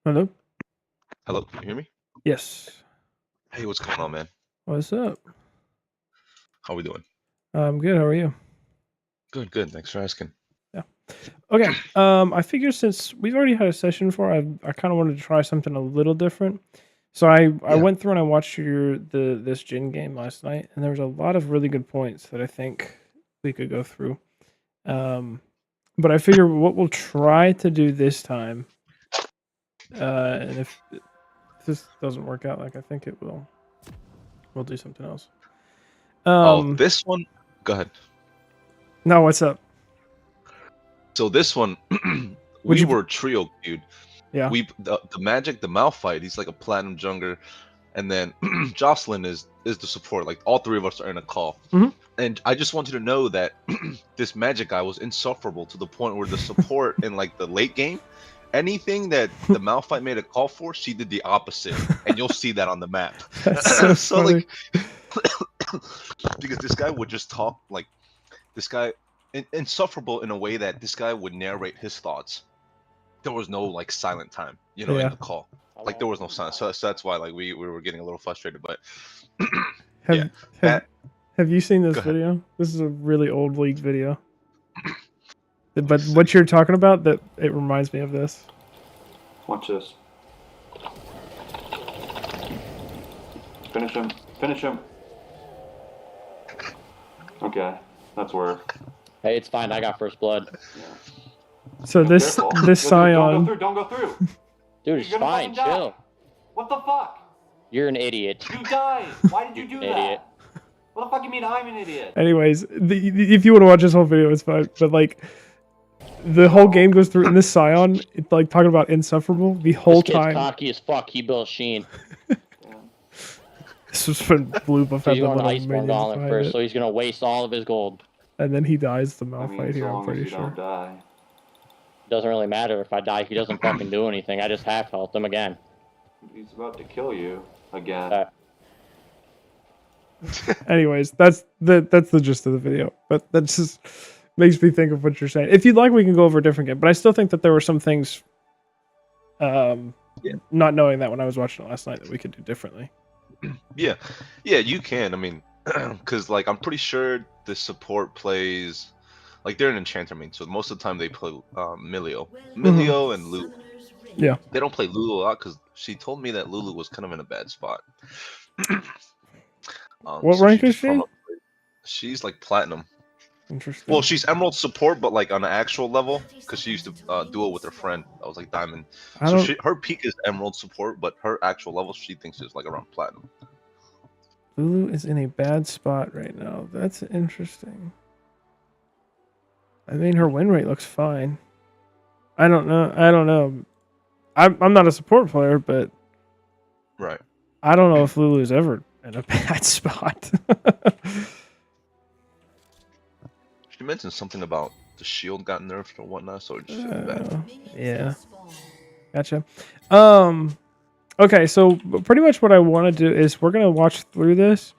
Hello? Hello, can you hear me? Yes. Hey, what's going on, man? What's up? How we doing? I'm good. How are you? Good, good. Thanks for asking. Yeah. Okay. I figure since we've already had a session before, I kind of wanted to try something a little different. So I Yeah. went through and I watched this Jin game last night, and there was a lot of really good points that I think we could go through. But I figure what we'll try to do this time, and if this doesn't work out like I think it will, we'll do something else. Oh, this one. Go ahead. No, what's up? So this one, Would we you? were trio queued. Yeah. The Magic, the Malphite. He's like a platinum jungler, and then Jocelyn is the support. Like all three of us are in a call. Mhm. And I just want you to know that this Magic guy was insufferable to the point where the support in like the late game, anything that the Malphite made a call for, she did the opposite, and you'll see that on the map. That's so So funny. like, because this guy would just talk like this guy insufferable in a way that this guy would narrate his thoughts. There was no like silent time, in Yeah. the call. Like there was no silence. So that's why like we were getting a little frustrated. But Have yeah, have that. have you seen this Go ahead. video? This is a really old league video. Let me But see. what you're talking about, that it reminds me of this. Watch this. Finish him. Finish him. Okay, that's where. Hey, it's fine. I got first blood. Yeah. So this Careful. this Don't Scion, go through. Don't go through. Dude, it's You're gonna fine. fucking die. Chill. What the fuck? You're an idiot. You died. Why did you do Idiot. that? What the fuck you mean I'm an idiot? anyways, if you want to watch this whole video, it's fine. But like, the whole game goes through, and this Scion, it's like talking about insufferable the whole This kid's time. cocky as fuck. He built Sheen. Yeah. This was when Blue Buff had He's the going to little Iceborne minions Gauntlet behind first, it. so he's gonna waste all of his gold. And then he dies the I mean, Malphite so here. I'm long as pretty you sure. don't die. Doesn't really matter if I die. He doesn't fucking do anything. I just half health him again. He's about to kill you again. Anyways, that's the gist of the video. But that just makes me think of what you're saying. If you'd like, we can go over a different game. But I still think that there were some things, not knowing that when I was watching it last night, that we could do differently. Yeah, you can. I mean, because like I'm pretty sure the support plays, like they're an enchanter main, so most of the time they play Milio, and Lulu. Yeah. They don't play Lulu a lot because she told me that Lulu was kind of in a bad spot. What so rank is just she? She's like platinum. Interesting. Well, she's emerald support, but like on an actual level, because she used to duel with her friend. That was like diamond. So her peak is emerald support, but her actual level she thinks is like around platinum. Lulu is in a bad spot right now. That's interesting. I mean, her win rate looks fine. I don't know. I'm not a support player, but Right. I don't know if Lulu's ever in a bad spot. She mentioned something about the shield got nerfed or whatnot, so it's just bad. Yeah. Gotcha. Okay, so pretty much what I want to do is we're gonna watch through this,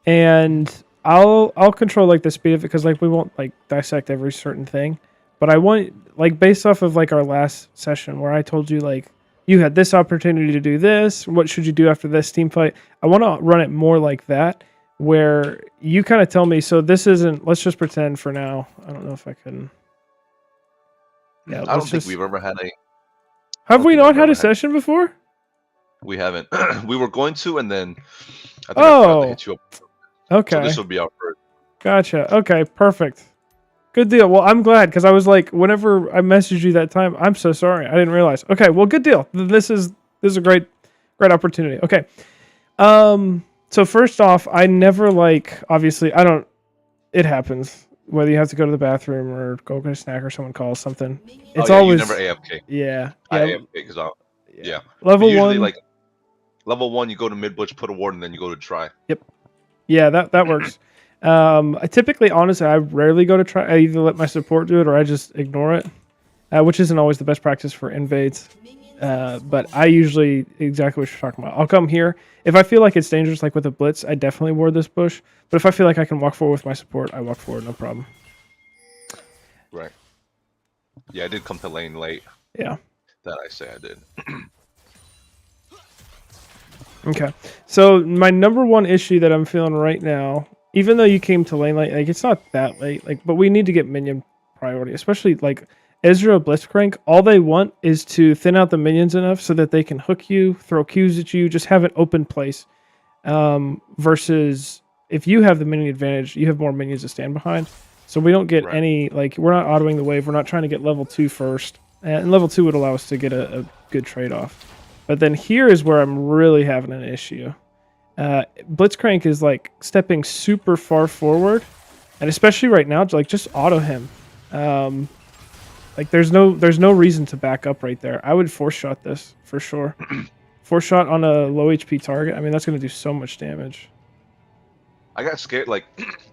and I'll control like the speed of it because like we won't like dissect every certain thing, but I want like based off of like our last session where I told you like you had this opportunity to do this. What should you do after this team fight? I want to run it more like that, where you kind of tell me. So this isn't. Let's just pretend for now. I don't know if I can. Yeah, I don't think we've ever had a. Have we not had a session before? We haven't. We were going to, and then I think I forgot to hit you up. Okay. So this will be our first. Gotcha. Okay, perfect. Good deal. Well, I'm glad because I was like, whenever I messaged you that time, I'm so sorry. I didn't realize. Okay, well, good deal. This is a great opportunity. Okay. So first off, I never obviously I don't. It happens whether you have to go to the bathroom or go get a snack or someone calls something. It's always you never AFK. Yeah. I AFK because yeah. Level usually, 1. like level 1, you go to mid bush, put a ward, and then you go to try. Yep. Yeah, that works. I typically, honestly, I rarely go to try. I either let my support do it or I just ignore it, which isn't always the best practice for invades. But I usually, exactly what you're talking about. I'll come here. If I feel like it's dangerous, like with a blitz, I definitely ward this bush. But if I feel like I can walk forward with my support, I walk forward, no problem. Right. Yeah, I did come to lane late. Yeah. That I say I did. Okay. So my number one issue that I'm feeling right now, even though you came to lane late, like it's not that late, like, but we need to get minion priority, especially like Ezreal Blitzcrank. All they want is to thin out the minions enough so that they can hook you, throw Qs at you, just have an open place. Versus if you have the minion advantage, you have more minions to stand behind. So we don't get Right. any, like, we're not autoing the wave. We're not trying to get level 2 first. And level 2 would allow us to get a good trade-off. But then here is where I'm really having an issue. Blitzcrank is, like, stepping super far forward. And especially right now, like, just auto him. Like, there's no reason to back up right there. I would force shot this, for sure. Force shot on a low HP target. I mean, that's going to do so much damage. I got scared. Like,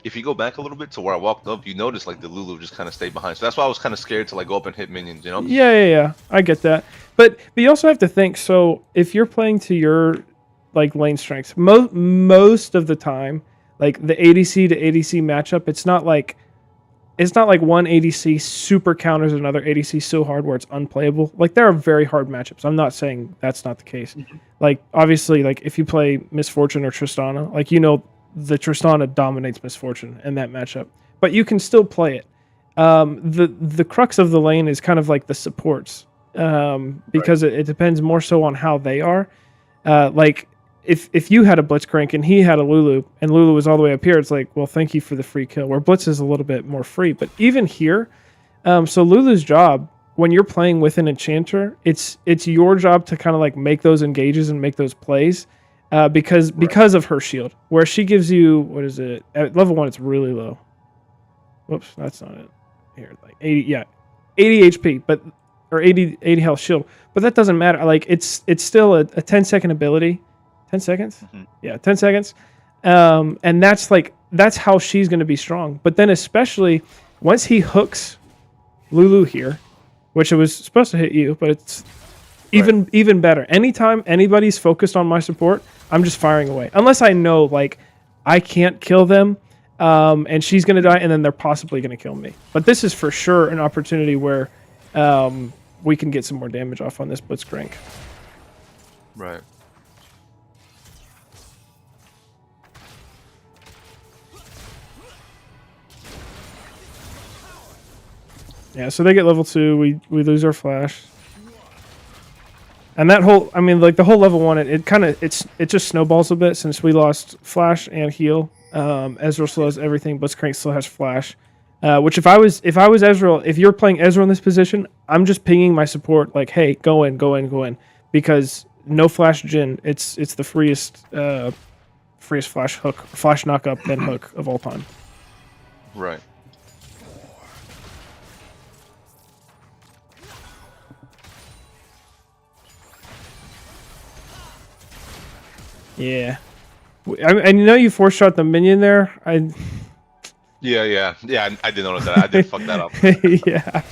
if you go back a little bit to where I walked up, you notice like the Lulu just kind of stayed behind. So that's why I was kind of scared to like go up and hit minions. You know? Yeah. I get that. But you also have to think. So if you're playing to your like lane strengths, most of the time, like the ADC to ADC matchup, it's not like one ADC super counters another ADC so hard where it's unplayable. Like there are very hard matchups. I'm not saying that's not the case. Like obviously, like if you play Misfortune or Tristana, like the Tristana dominates Misfortune in that matchup, but you can still play it. The crux of the lane is kind of like the supports, because it depends more so on how they are. Like if you had a Blitzcrank and he had a Lulu and Lulu was all the way up here, it's like, well, thank you for the free kill. Where Blitz is a little bit more free, but even here, so Lulu's job when you're playing with an Enchanter, it's your job to kind of like make those engages and make those plays. Because of her shield, where she gives you, what is it? At level 1, it's really low. Whoops, that's not it. Here, like 80 HP, but or 80 health shield. But that doesn't matter. Like it's still a 10-second ability. 10 seconds? Mm-hmm. Yeah, 10 seconds. And that's how she's going to be strong. But then especially once he hooks Lulu here, which it was supposed to hit you, but it's even better. Anytime anybody's focused on my support, I'm just firing away. Unless I know, like, I can't kill them, and she's going to die, and then they're possibly going to kill me. But this is for sure an opportunity where we can get some more damage off on this Blitzcrank. Right. Yeah, so they get level 2. We lose our flash. And that whole, I mean, like the whole level 1, it just snowballs a bit since we lost flash and heal. Ezreal still has everything, Blitzcrank still has flash. Which if I was Ezreal, if you're playing Ezreal in this position, I'm just pinging my support like, hey, go in, because no flash Jhin, it's the freest flash knock up then hook of all time. Right. Yeah, I know you force shot the minion there. Yeah. I did notice that. I did fuck that up. Yeah.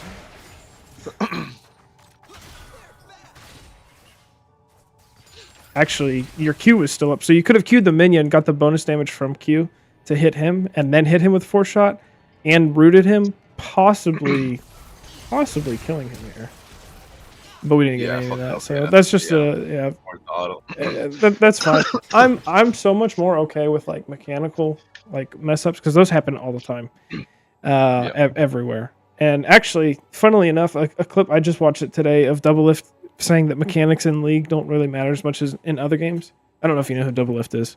Actually, your Q was still up, so you could have Q'd the minion, got the bonus damage from Q to hit him, and then hit him with force shot, and rooted him, possibly killing him here. But we didn't get any of that, so that's just that's fine. I'm so much more okay with like mechanical like mess ups because those happen all the time, everywhere. And actually, funnily enough, a clip I just watched it today of Doublelift saying that mechanics in League don't really matter as much as in other games. I don't know if you know who Doublelift is.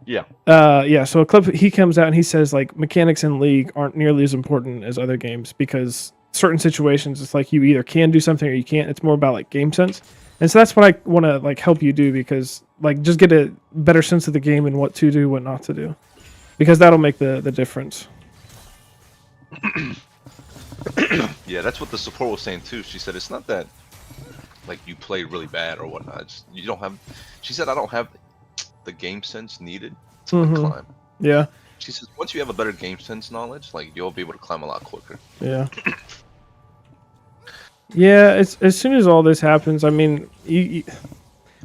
Yeah. Yeah. So a clip he comes out and he says like mechanics in League aren't nearly as important as other games because certain situations it's like you either can do something or you can't. It's more about like game sense. And so that's what I want to like help you do because like just get a better sense of the game and what to do, what not to do. Because that'll make the difference. Yeah, that's what the support was saying too. She said it's not that like you played really bad or whatnot. You don't have. She said I don't have the game sense needed to like, climb. Yeah. She says once you have a better game sense knowledge, like you'll be able to climb a lot quicker. Yeah. Yeah. It's as soon as all this happens. I mean,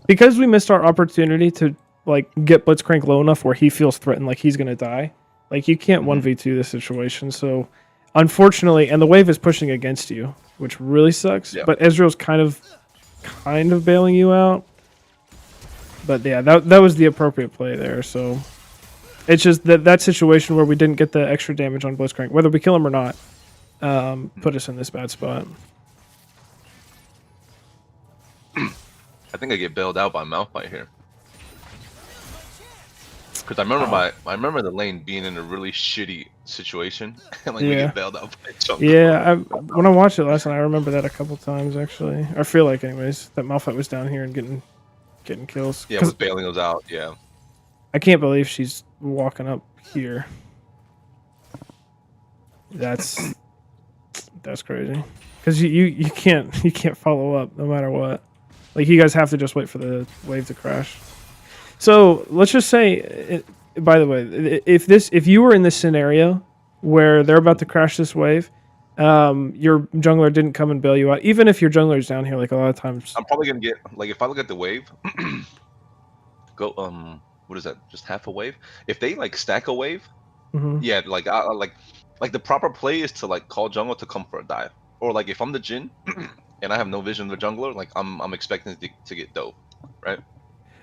because we missed our opportunity to like get Blitzcrank low enough where he feels threatened, like he's gonna die. Like you can't 1v2 this situation. So unfortunately, and the wave is pushing against you, which really sucks. Yeah. But Ezreal's kind of bailing you out. But yeah, that was the appropriate play there. So it's just that situation where we didn't get the extra damage on Blitzcrank, whether we kill him or not, put us in this bad spot. I think I get bailed out by Malphite here. Because I remember the lane being in a really shitty situation, and like we Yeah. get bailed out by Jungle. Yeah, when I watched it last night, I remember that a couple times actually. I feel like, anyways, that Malphite was down here and getting kills. Yeah, 'Cause was bailing us out. Yeah. I can't believe she's walking up here. That's crazy. Because you can't follow up no matter what. Like you guys have to just wait for the wave to crash. So let's just say, by the way, if you were in this scenario where they're about to crash this wave, your jungler didn't come and bail you out, even if your jungler's down here, like a lot of times. I'm probably gonna get like if I look at the wave, go what is that? Just half a wave. If they like stack a wave, Mhm. yeah, like like the proper play is to like call jungle to come for a dive, or like if I'm the Jhin and I have no vision of the jungler, like I'm expecting to get dope, right?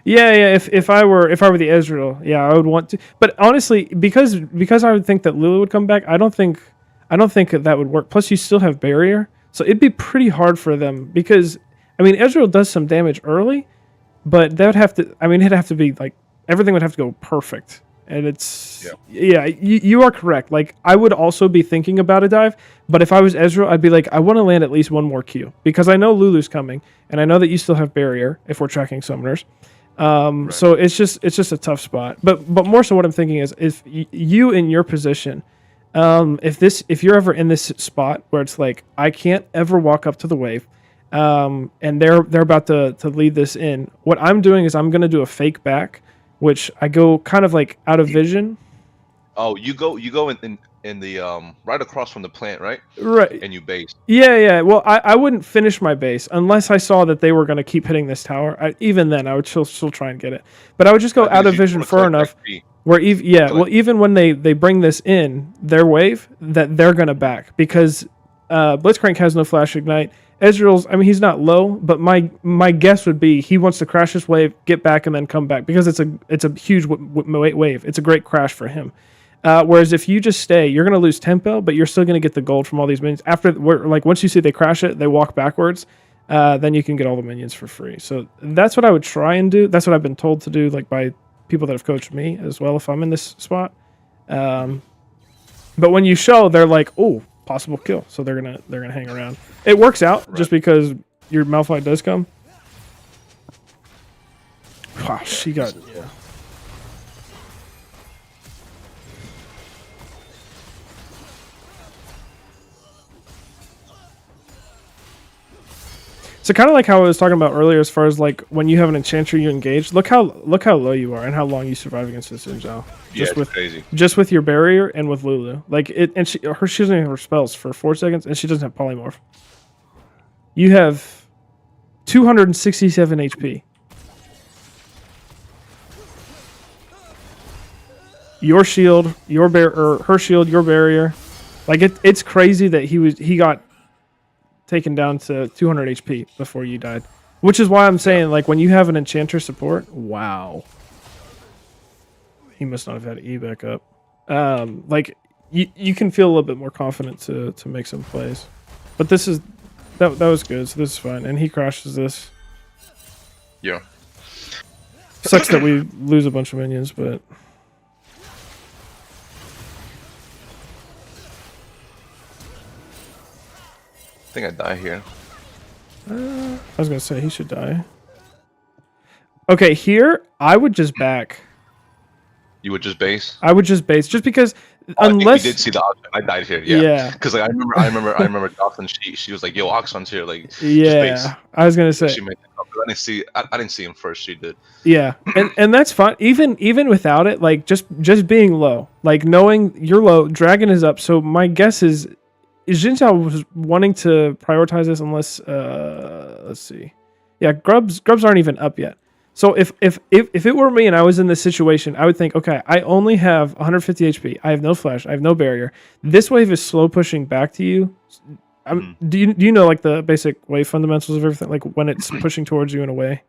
Yeah. If I were the Ezreal, yeah, I would want to. But honestly, because I would think that Lulu would come back, I don't think that would work. Plus, you still have barrier, so it'd be pretty hard for them. Because I mean, Ezreal does some damage early, but that would have to. I mean, it'd have to be like everything would have to go perfect. And it's you are correct. Like I would also be thinking about a dive, but if I was Ezreal, I'd be like, I want to land at least one more Q because I know Lulu's coming, and I know that you still have barrier if we're tracking summoners. So it's just a tough spot. But more so, what I'm thinking is if you in your position, if you're ever in this spot where it's like I can't ever walk up to the wave, and they're about to lead this in, what I'm doing is I'm gonna do a fake back, which I go kind of like out of vision. Oh, you go in the right across from the plant, right? Right. And you base. Yeah. Well, I wouldn't finish my base unless I saw that they were going to keep hitting this tower. Even then, I would still try and get it. But I would just go out of vision far enough where even when they bring this in, their wave, that they're going to back. Because Blitzcrank has no flash ignite. Ezreal's, I mean, he's not low, but my guess would be he wants to crash this wave, get back, and then come back. Because it's a huge wave. It's a great crash for him. Whereas if you just stay, you're going to lose tempo, but you're still going to get the gold from all these minions. Once you see they crash it, they walk backwards, then you can get all the minions for free. So that's what I would try and do. That's what I've been told to do, like by people that have coached me as well if I'm in this spot. But when you show, they're like, oh, possible kill. So they're gonna hang around. It works out just because your Malphite does come. Wow, she got... Yeah. So kind of like how I was talking about earlier, as far as like when you have an enchanter you engage, look how low you are and how long you survive against this Xin. Just with crazy. Just with your barrier and with Lulu, like it, and she doesn't have her spells for 4 seconds, and she doesn't have polymorph. You have 267 HP. Your shield, her shield, your barrier, like it's crazy that he got taken down to 200 HP before you died, which is why I'm saying like when you have an enchanter support, wow, he must not have had E back up. Like you can feel a little bit more confident to make some plays, but that was good. So this is fine, and he crashes this. Yeah, sucks that we lose a bunch of minions, but. I think I die here. I was gonna say he should die. Okay, here I would just back. You would just base. I would just base, just because Unless unless you did see the Oxon, I died here. Yeah. Because like I remember Dawson. She was like, "Yo, Oxon's here." Like, yeah. Just base. I was gonna say. She made that up, but I didn't see him first. She did. Yeah, and that's fine. Even without it, like just being low, like knowing you're low, Dragon is up. So my guess is Xin Zhao was wanting to prioritize this unless let's see. Yeah, grubs aren't even up yet. So if it were me and I was in this situation, I would think, okay, I only have 150 HP. I have no flash. I have no barrier. This wave is slow pushing back to you. Do you know like the basic wave fundamentals of everything? Like when it's pushing towards you in a way?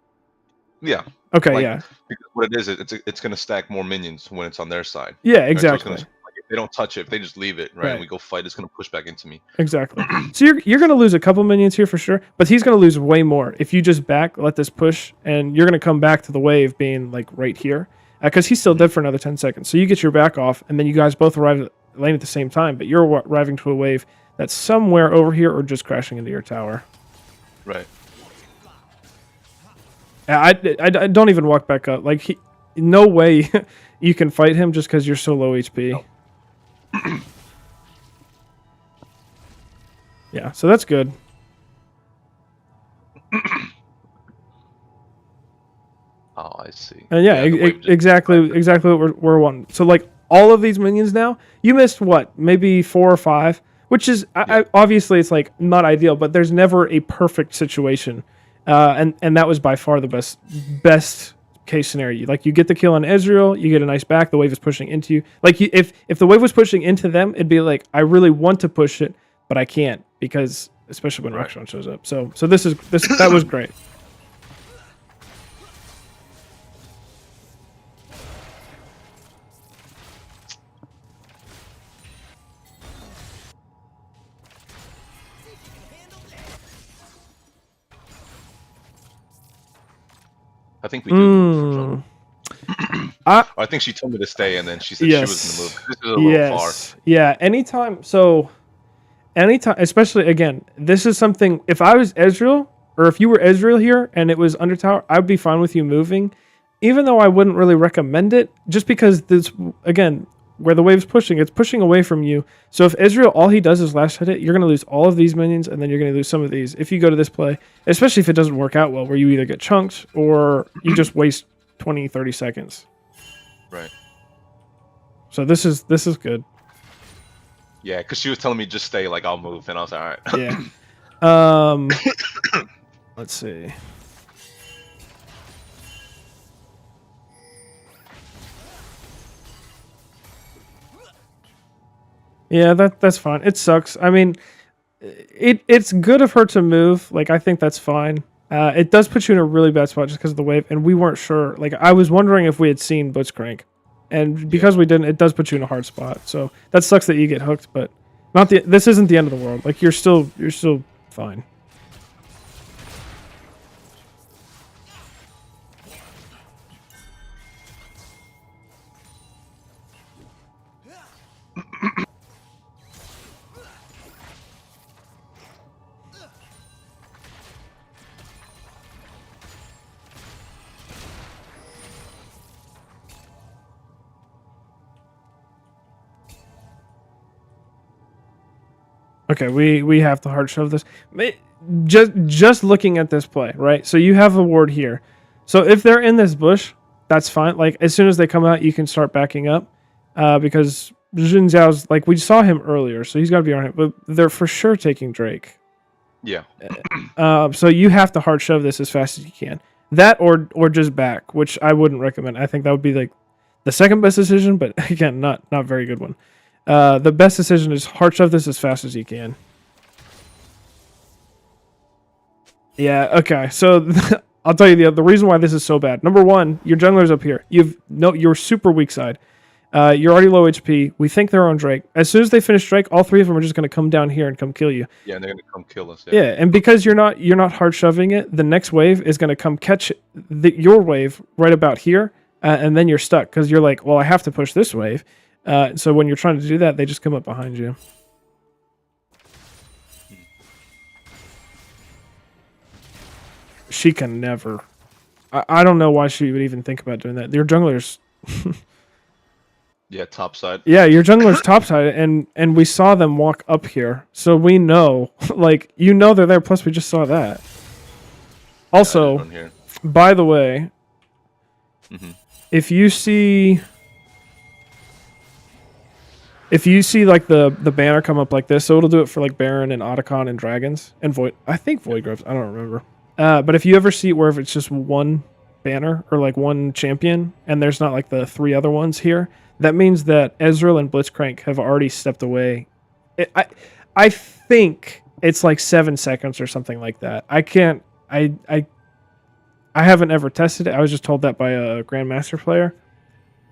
Yeah. Okay, Like, yeah. because what it is, it's gonna stack more minions when it's on their side. Yeah, Right? So it's exactly. gonna, like, if they don't touch it, if they just leave it, right, and Right. we go fight, it's gonna push back into me. Exactly. So you're going to lose a couple minions here for sure, but he's going to lose way more if you just back, let this push, and you're going to come back to the wave being like right here because he's still dead for another 10 seconds. So you get your back off, and then you guys both arrive at the lane at the same time, but you're arriving to a wave that's somewhere over here or just crashing into your tower. Right. I don't even walk back up. Like, no way you can fight him just because you're so low HP. Yeah, so that's good. Oh, I see. And yeah, the wave just- exactly what we're wanting. So like all of these minions now, you missed what, maybe 4 or 5, which is obviously it's like not ideal, but there's never a perfect situation, and that was by far the best case scenario. Like you get the kill on Ezreal, you get a nice back. The wave is pushing into you. Like if the wave was pushing into them, it'd be like I really want to push it, but I can't because especially when Rexon shows up. So that was great. I think we do. move for some- I I think she told me to stay, and then she said she was gonna move. This is a little far. Yeah, anytime, especially again, this is something, if I was Ezreal, or if you were Ezreal here and it was under tower, I would be fine with you moving, even though I wouldn't really recommend it, just because this, again, where the wave's pushing, it's pushing away from you. So if Ezreal, all he does is last hit it, you're going to lose all of these minions, and then you're going to lose some of these if you go to this play, especially if it doesn't work out well, where you either get chunked or you just waste 20, 30 seconds. Right. So this is good. Yeah, because she was telling me just stay, like I'll move, and I was like, all right. Yeah. Let's see. Yeah, that's fine. It sucks. I mean, it's good of her to move. Like, I think that's fine. It does put you in a really bad spot just because of the wave, and we weren't sure. Like, I was wondering if we had seen Blitzcrank, and because we didn't, it does put you in a hard spot. So that sucks that you get hooked, but this isn't the end of the world. Like, you're still fine. Okay, we have to hard shove this. Just looking at this play, right? So you have a ward here. So if they're in this bush, that's fine. Like as soon as they come out, you can start backing up, because Jin Zhao's like we saw him earlier, so he's got to be on it. But they're for sure taking Drake. Yeah. So you have to hard shove this as fast as you can. That or just back, which I wouldn't recommend. I think that would be like the second best decision, but again, not very good one. The best decision is hard shove this as fast as you can. Yeah, okay. So I'll tell you the reason why this is so bad. Number one, your jungler's up here. You're super weak side. You're already low HP. We think they're on Drake. As soon as they finish Drake, all three of them are just going to come down here and come kill you. Yeah, and they're gonna come kill us. Yeah, and because you're not hard shoving it, the next wave is going to come catch your wave right about here, and then you're stuck because you're like, well, I have to push this wave. So when you're trying to do that, they just come up behind you. She can never. I don't know why she would even think about doing that. Your jungler's. Yeah, top side. Yeah, your jungler's topside, and we saw them walk up here, so we know, like, they're there. Plus, we just saw that. Also, Here. by the way, if you see like the banner come up like this, so it'll do it for like Baron and Otacon and Dragons and Void. I think Void Groves. I don't remember. But if you ever see where if it's just one banner or like one champion and there's not like the three other ones here, that means that Ezreal and Blitzcrank have already stepped away. I think it's like 7 seconds or something like that. I I haven't ever tested it. I was just told that by a Grandmaster player.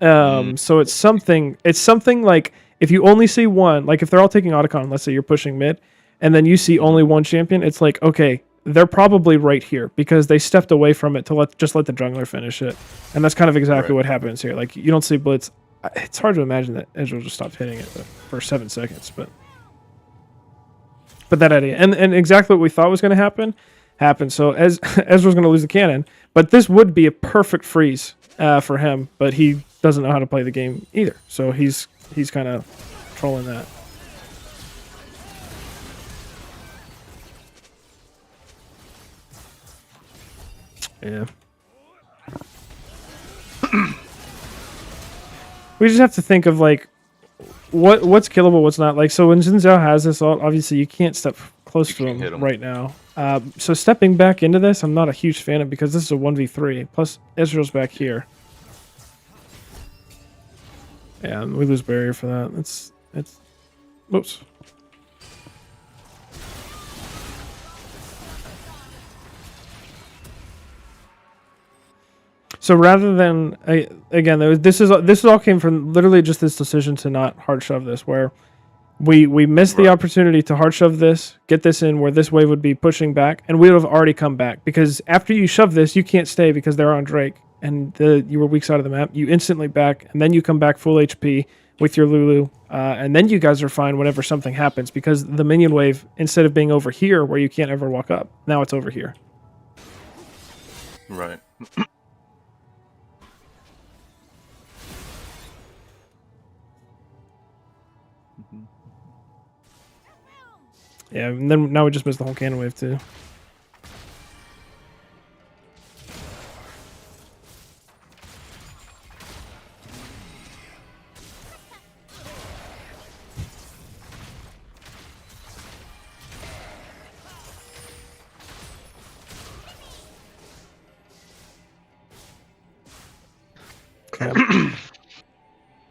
So it's something like if you only see one, like if they're all taking Otacon, let's say you're pushing mid, and then you see only one champion, it's like, okay, they're probably right here because they stepped away from it to let the jungler finish it. And that's kind of exactly what happens here. Like you don't see Blitz. It's hard to imagine that Ezreal just stopped hitting it for 7 seconds, but that idea. And exactly what we thought was going to happen happened. So Ezreal's going to lose the cannon, but this would be a perfect freeze for him, but he doesn't know how to play the game either. So he's kind of trolling that. Yeah. We just have to think of like what's killable, what's not. Like, so when Xin Zhao has this ult, obviously you can't step close to him right now. So stepping back into this, I'm not a huge fan of because this is a 1v3. Plus Ezreal's back here. Yeah, we lose barrier for that. It's whoops. So rather than again, this all came from literally just this decision to not hard shove this, where we missed the opportunity to hard shove this, get this in where this wave would be pushing back, and we would have already come back because after you shove this, you can't stay because they're on Drake and you were weak side of the map. You instantly back, and then you come back full HP with your Lulu, and then you guys are fine whenever something happens because the minion wave, instead of being over here where you can't ever walk up, now it's over here. Right. Yeah, and then now we just missed the whole cannon wave too.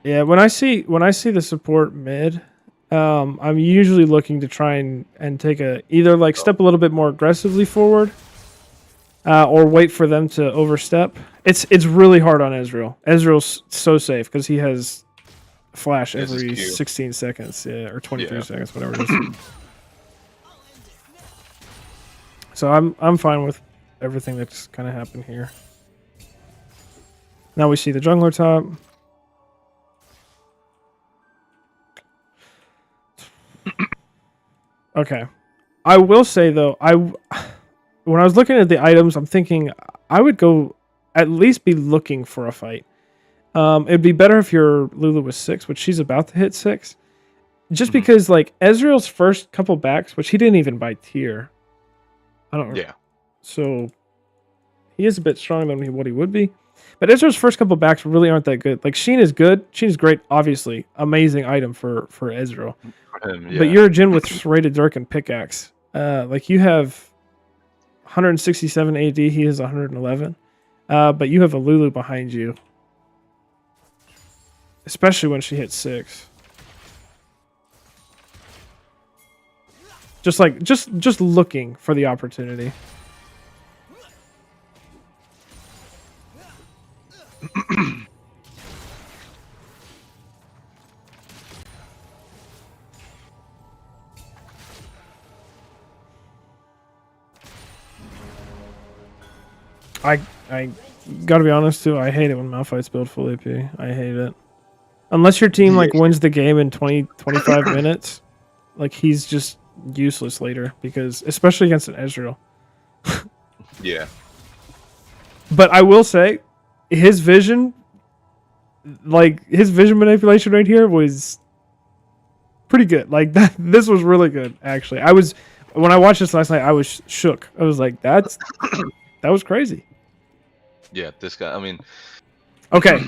Yeah, when I see the support mid, I'm usually looking to try and take either like step a little bit more aggressively forward, or wait for them to overstep. It's really hard on Ezreal. Ezreal's so safe because he has flash every 16 seconds, or 23 seconds, whatever it is. So I'm fine with everything that's kind of happened here. Now we see the jungler top. Okay. I will say though, when I was looking at the items, I'm thinking I would go at least be looking for a fight. It'd be better if your Lulu was 6, which she's about to hit 6. Just because like Ezreal's first couple backs, which he didn't even buy tier. I don't know. Yeah. So he is a bit stronger than what he would be. But Ezreal's first couple backs really aren't that good. Like Sheen is good. Sheen is great, obviously. Amazing item for Ezreal. Yeah. But you're a Jhin with Rated Dirk and Pickaxe. Like you have 167 AD, he has 111. But you have a Lulu behind you. Especially when she hits 6. Just looking for the opportunity. I gotta be honest too, I hate it when Malphite's build full AP. I hate it. Unless your team like wins the game in 20-25 minutes, like he's just useless later because especially against an Ezreal. Yeah. But I will say his vision manipulation right here was pretty good. Like this was really good actually. When I watched this last night, I was shook. I was like, that was crazy. Yeah, this guy. I mean, okay,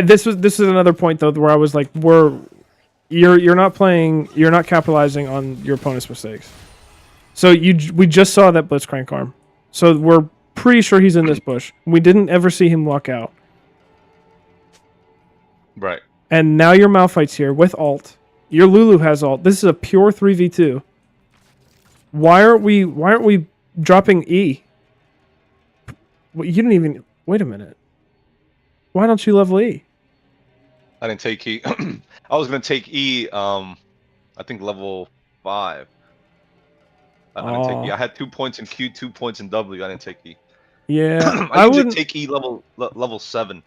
this is another point though where I was like, you're not capitalizing on your opponent's mistakes. So we just saw that Blitzcrank arm, so we're pretty sure he's in this bush. We didn't ever see him walk out. Right. And now your Malphite's here with ult. Your Lulu has ult. This is a pure 3v2. Why aren't we dropping E? Well, you didn't even. Wait a minute. Why don't you level E? I didn't take E. I was gonna take E. I think level 5. I didn't take E. I had 2 points in Q, 2 points in W. I didn't take E. Yeah, I I usually wouldn't. take E level 7.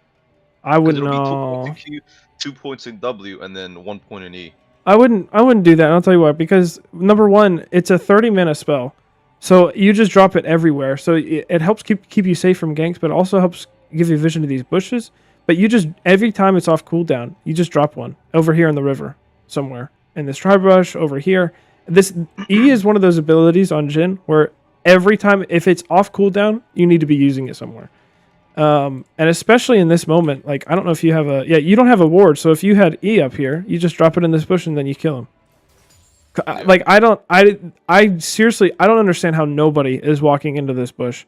I 'Cause wouldn't it'll be 2 know. points in Q, 2 points in W, and then 1 point in E. I wouldn't do that. And I'll tell you why. Because number one, it's a 30-minute spell, so you just drop it everywhere. So it helps keep you safe from ganks, but it also helps give you vision to these bushes. But you just every time it's off cooldown, you just drop one over here in the river somewhere in this tri brush over here. This E is one of those abilities on Jhin where every time if it's off cooldown, you need to be using it somewhere. And especially in this moment, like I don't know if you have you don't have a ward, so if you had E up here, you just drop it in this bush and then you kill him. Like I seriously I don't understand how nobody is walking into this bush,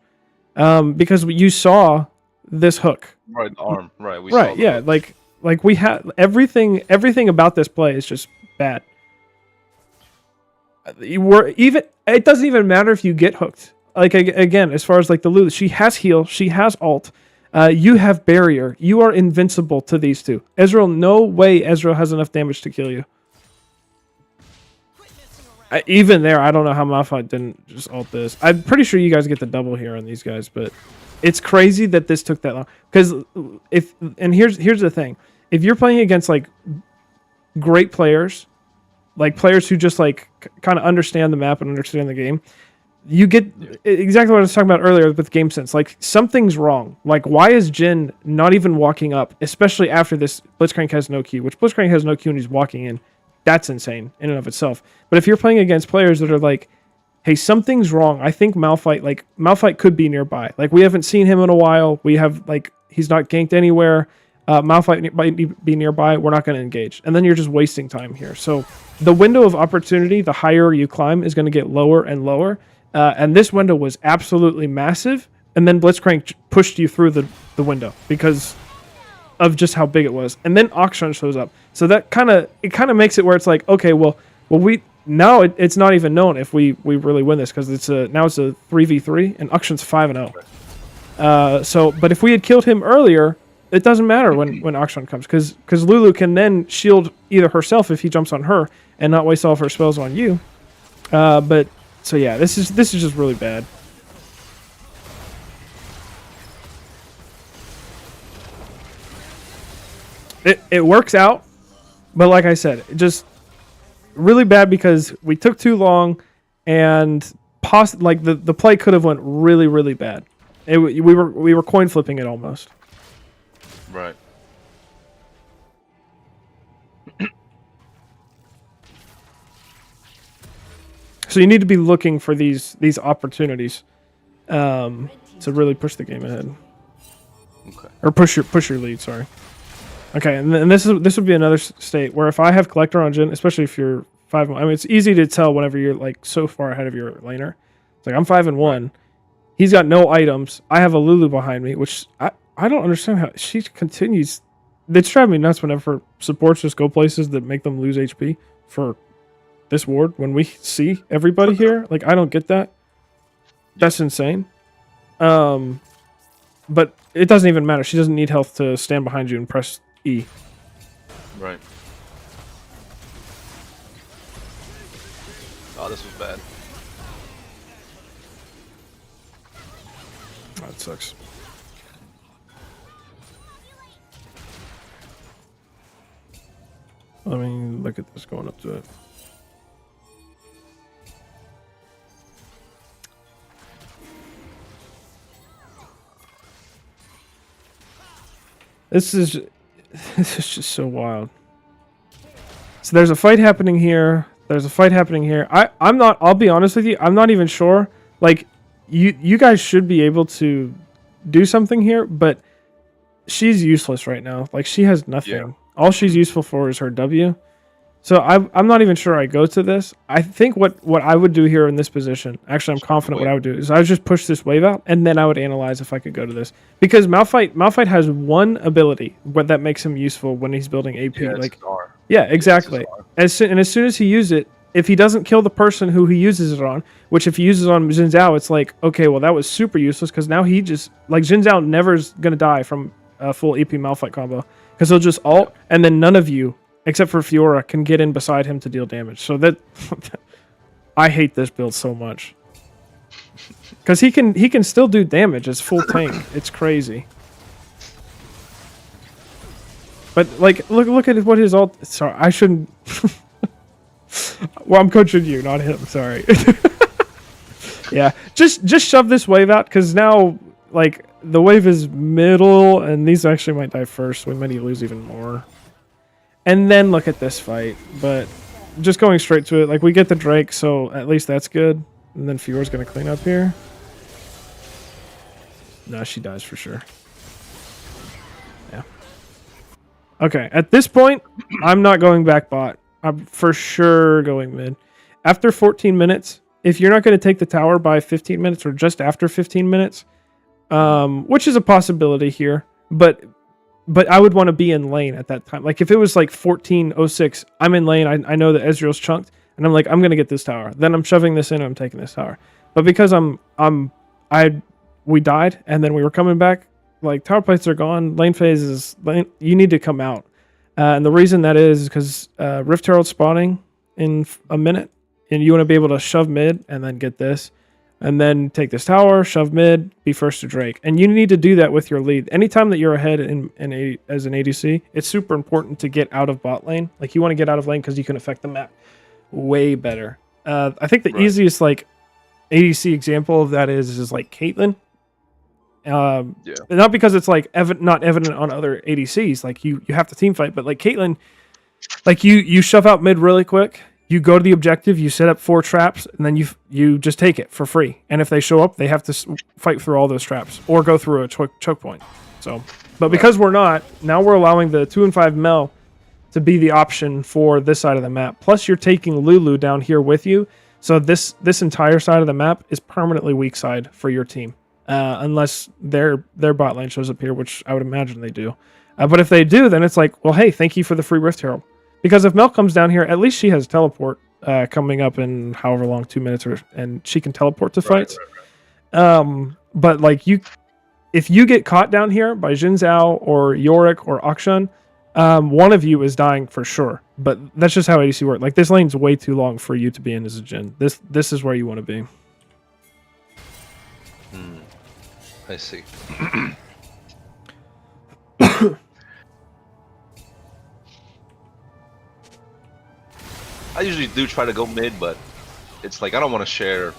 because you saw this hook. Right, the arm. Right, we Right, saw the yeah, hook. like we had everything about this play is just bad. It doesn't even matter if you get hooked. Like again, as far as like the Lulu, she has heal, she has ult. You have barrier. You are invincible to these two. Ezreal, no way Ezreal has enough damage to kill you. Even there, I don't know how Malphite didn't just ult this. I'm pretty sure you guys get the double here on these guys, but it's crazy that this took that long. Because here's the thing: if you're playing against like great players, like players who just like kind of understand the map and understand the game, you get exactly what I was talking about earlier with game sense. Like something's wrong. Like why is Jhin not even walking up, especially after this Blitzcrank has no Q, which Blitzcrank has no Q and he's walking in. That's insane in and of itself. But if you're playing against players that are like, hey, something's wrong. I think Malphite could be nearby. Like we haven't seen him in a while. We have like he's not ganked anywhere. Malphite might be nearby. We're not going to engage, and then you're just wasting time here. So the window of opportunity, the higher you climb, is going to get lower and lower. And this window was absolutely massive. And then Blitzcrank pushed you through the window because of just how big it was. And then Akshan shows up. So that kind of makes it where it's like, okay, well it's not even known if we really win this because now it's a 3v3 and Akshan's 5-0. But if we had killed him earlier, it doesn't matter when Akshan comes because Lulu can then shield either herself if he jumps on her and not waste all of her spells on you. So yeah, this is just really bad. It works out, but like I said, it just really bad because we took too long, and the play could have went really really bad. We were coin flipping it almost. Right. So you need to be looking for these opportunities to really push the game ahead. Okay. Or push your lead, sorry. Okay, and this would be another state where if I have Collector on Jhin, especially if you're 5-1, I mean it's easy to tell whenever you're like so far ahead of your laner. It's like I'm 5-1. He's got no items. I have a Lulu behind me, which I don't understand how she continues. It's driving me nuts whenever supports just go places that make them lose HP for this ward when we see everybody here. Like I don't get that. That's insane. But it doesn't even matter. She doesn't need health to stand behind you and press E. Right. Oh, this was bad. That sucks. I mean, look at this going up to it. This is just so wild. So there's a fight happening here. There's a fight happening here. I'll be honest with you, I'm not even sure. Like you guys should be able to do something here, but she's useless right now. Like she has nothing. Yeah. All she's useful for is her W. So I'm not even sure I go to this. I think what I would do here in this position, actually I'm confident what I would do, is I would just push this wave out, and then I would analyze if I could go to this. Because Malphite has one ability that makes him useful when he's building AP. Yeah, like, R. yeah, exactly. As soon as he uses it, if he doesn't kill the person who he uses it on, which if he uses it on Jin Zhao, it's like, okay, well, that was super useless because now he just, like, Jin Zhao never is going to die from a full EP Malphite combo because he'll just ult, and then none of you, except for Fiora, can get in beside him to deal damage. So that, I hate this build so much. Because he can still do damage as full tank. It's crazy. But, like, look at what his ult... Sorry, I shouldn't... Well, I'm coaching you, not him. Sorry. Yeah, just shove this wave out because now, like, the wave is middle, and these actually might die first. So we might lose even more. And then look at this fight. But just going straight to it, like, we get the Drake, so at least that's good. And then Fiora's gonna clean up here. No, she dies for sure. Yeah. Okay, at this point, I'm not going back bot. I'm for sure going mid. After 14 minutes, if you're not going to take the tower by 15 minutes or just after 15 minutes, which is a possibility here, but I would want to be in lane at that time. Like if it was like 14:06, I'm in lane. I know that Ezreal's chunked, and I'm like, I'm going to get this tower. Then I'm shoving this in, and I'm taking this tower. But because we died, and then we were coming back, like tower plates are gone. Lane phase is you need to come out. And the reason that is because Rift Herald spawning in a minute, and you want to be able to shove mid and then get this, and then take this tower, shove mid, be first to Drake. And you need to do that with your lead. Anytime that you're ahead as an ADC, it's super important to get out of bot lane. Like you want to get out of lane because you can affect the map way better. I think the easiest like ADC example of that is like Caitlyn. Not because it's like not evident on other ADCs, like you have to team fight, but like Caitlyn, like you shove out mid really quick, you go to the objective, you set up 4 traps, and then you just take it for free. And if they show up, they have to fight through all those traps or go through a choke point. So, but because we're not, now we're allowing the 2 and 5 Mel to be the option for this side of the map. Plus, you're taking Lulu down here with you, so this entire side of the map is permanently weak side for your team. Unless their bot lane shows up here, which I would imagine they do. But if they do, then it's like, well, hey, thank you for the free Rift Herald. Because if Mel comes down here, at least she has teleport coming up in however long, 2 minutes, and she can teleport to fights. But like if you get caught down here by Jin Zhao or Yorick or Akshan, one of you is dying for sure. But that's just how ADC works. Like this lane's way too long for you to be in as a Jin. This is where you want to be. I see. I usually do try to go mid, but it's like I don't want to share.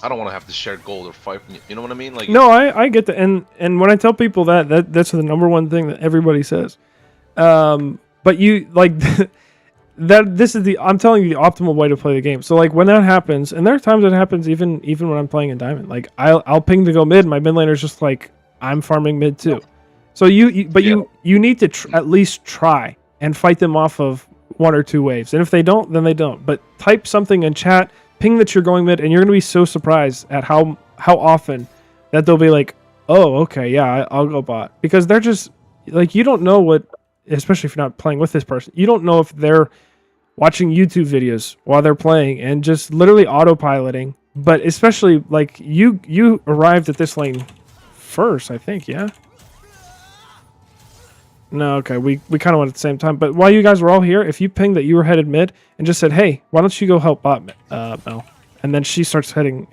I don't want to have to share gold or fight. You know what I mean? Like no, I get that, and when I tell people that's the number one thing that everybody says. But you like that. This is I'm telling you the optimal way to play the game. So like when that happens, and there are times it happens even when I'm playing in Diamond. Like I'll ping to go mid. My mid laner's just like I'm farming mid too. So you need to at least try and fight them off of 1 or 2 waves. And if they don't, then they don't. But type something in chat, ping that you're going mid, and you're gonna be so surprised at how often that they'll be like, oh, okay, yeah, I'll go bot, because they're just like you don't know what, especially if you're not playing with this person, you don't know if they're watching YouTube videos while they're playing and just literally autopiloting. But especially like you arrived at this lane first, I think, yeah. No, okay, we kind of went at the same time. But while you guys were all here, if you pinged that you were headed mid and just said, hey, why don't you go help bot Mel? And then she starts heading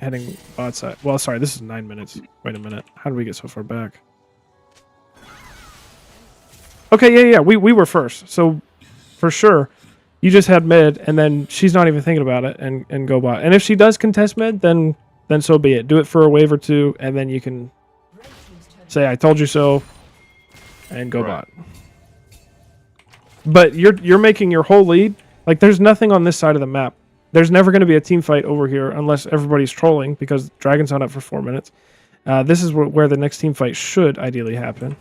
bot side. Well, sorry, this is 9 minutes. Wait a minute. How did we get so far back? Okay, yeah, we were first. So for sure, you just had mid, and then she's not even thinking about it and go bot. And if she does contest mid, then so be it. Do it for a wave or 2, and then you can say, I told you so. And go bot. But you're making your whole lead. Like there's nothing on this side of the map. There's never going to be a team fight over here unless everybody's trolling because Dragon's not up for 4 minutes. This is where the next team fight should ideally happen.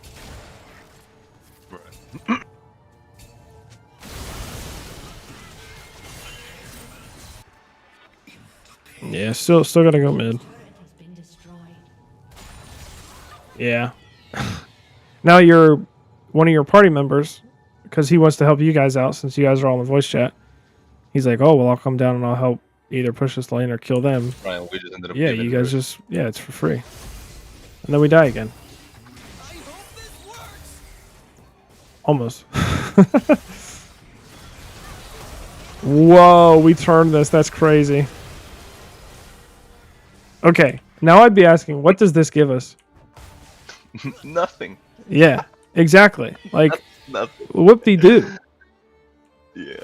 Yeah, still gotta go mid. Yeah. Now one of your party members, because he wants to help you guys out since you guys are all in voice chat. He's like, oh well, I'll come down and I'll help either push this lane or kill them. Right, we just ended up. Yeah, giving you to guys it. just it's for free, and then we die again. Almost. Whoa, we turned this. That's crazy. Okay, now I'd be asking, what does this give us? Nothing. Yeah, exactly. Like, Nothing. whoop-de-doo. Yeah.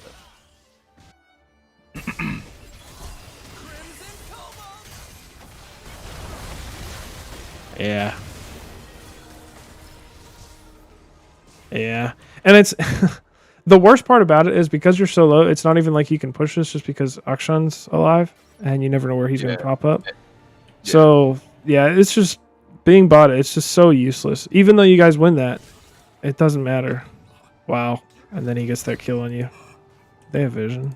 Yeah. Yeah. And it's the worst part about it is because you're so low, it's not even like you can push this just because Akshan's alive and you never know where he's going Yeah. to pop up. Yeah. So, yeah, it's just being botted. It's just so useless. Even though you guys win that, it doesn't matter. Wow. And then he gets that kill on you. They have vision.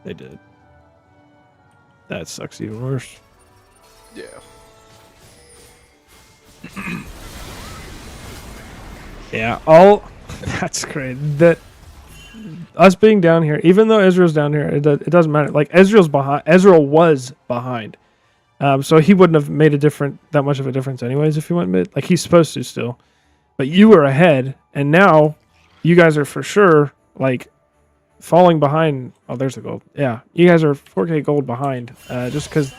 They did. That sucks even worse. Yeah. Yeah, all that's great. That us being down here, even though Ezreal's down here, it doesn't matter. Like Ezreal's behind. Ezreal was behind, so he wouldn't have made that much of a difference anyways if he went mid. Like he's supposed to still, but you were ahead, and now you guys are for sure like falling behind. Oh, there's the gold. Yeah, you guys are 4K gold behind, just because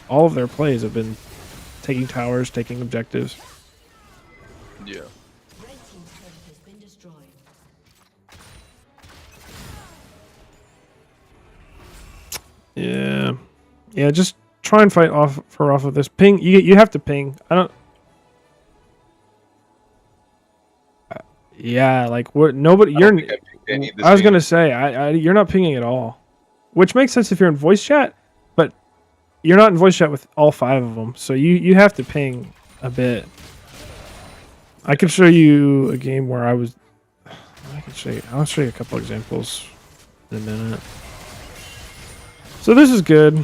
all of their plays have been taking towers, taking objectives. Yeah. Red team's turret has been destroyed. Yeah, yeah. Just try and fight off of this ping. You have to ping. I don't. Yeah, like what? Nobody. I You're. don't think I picked any this I was game. gonna say you're not pinging at all, which makes sense if you're in voice chat, but you're not in voice chat with all 5 of them. So you have to ping a bit. I can show you a game where I was. I can show you. I'll show you a couple examples in a minute. So this is good.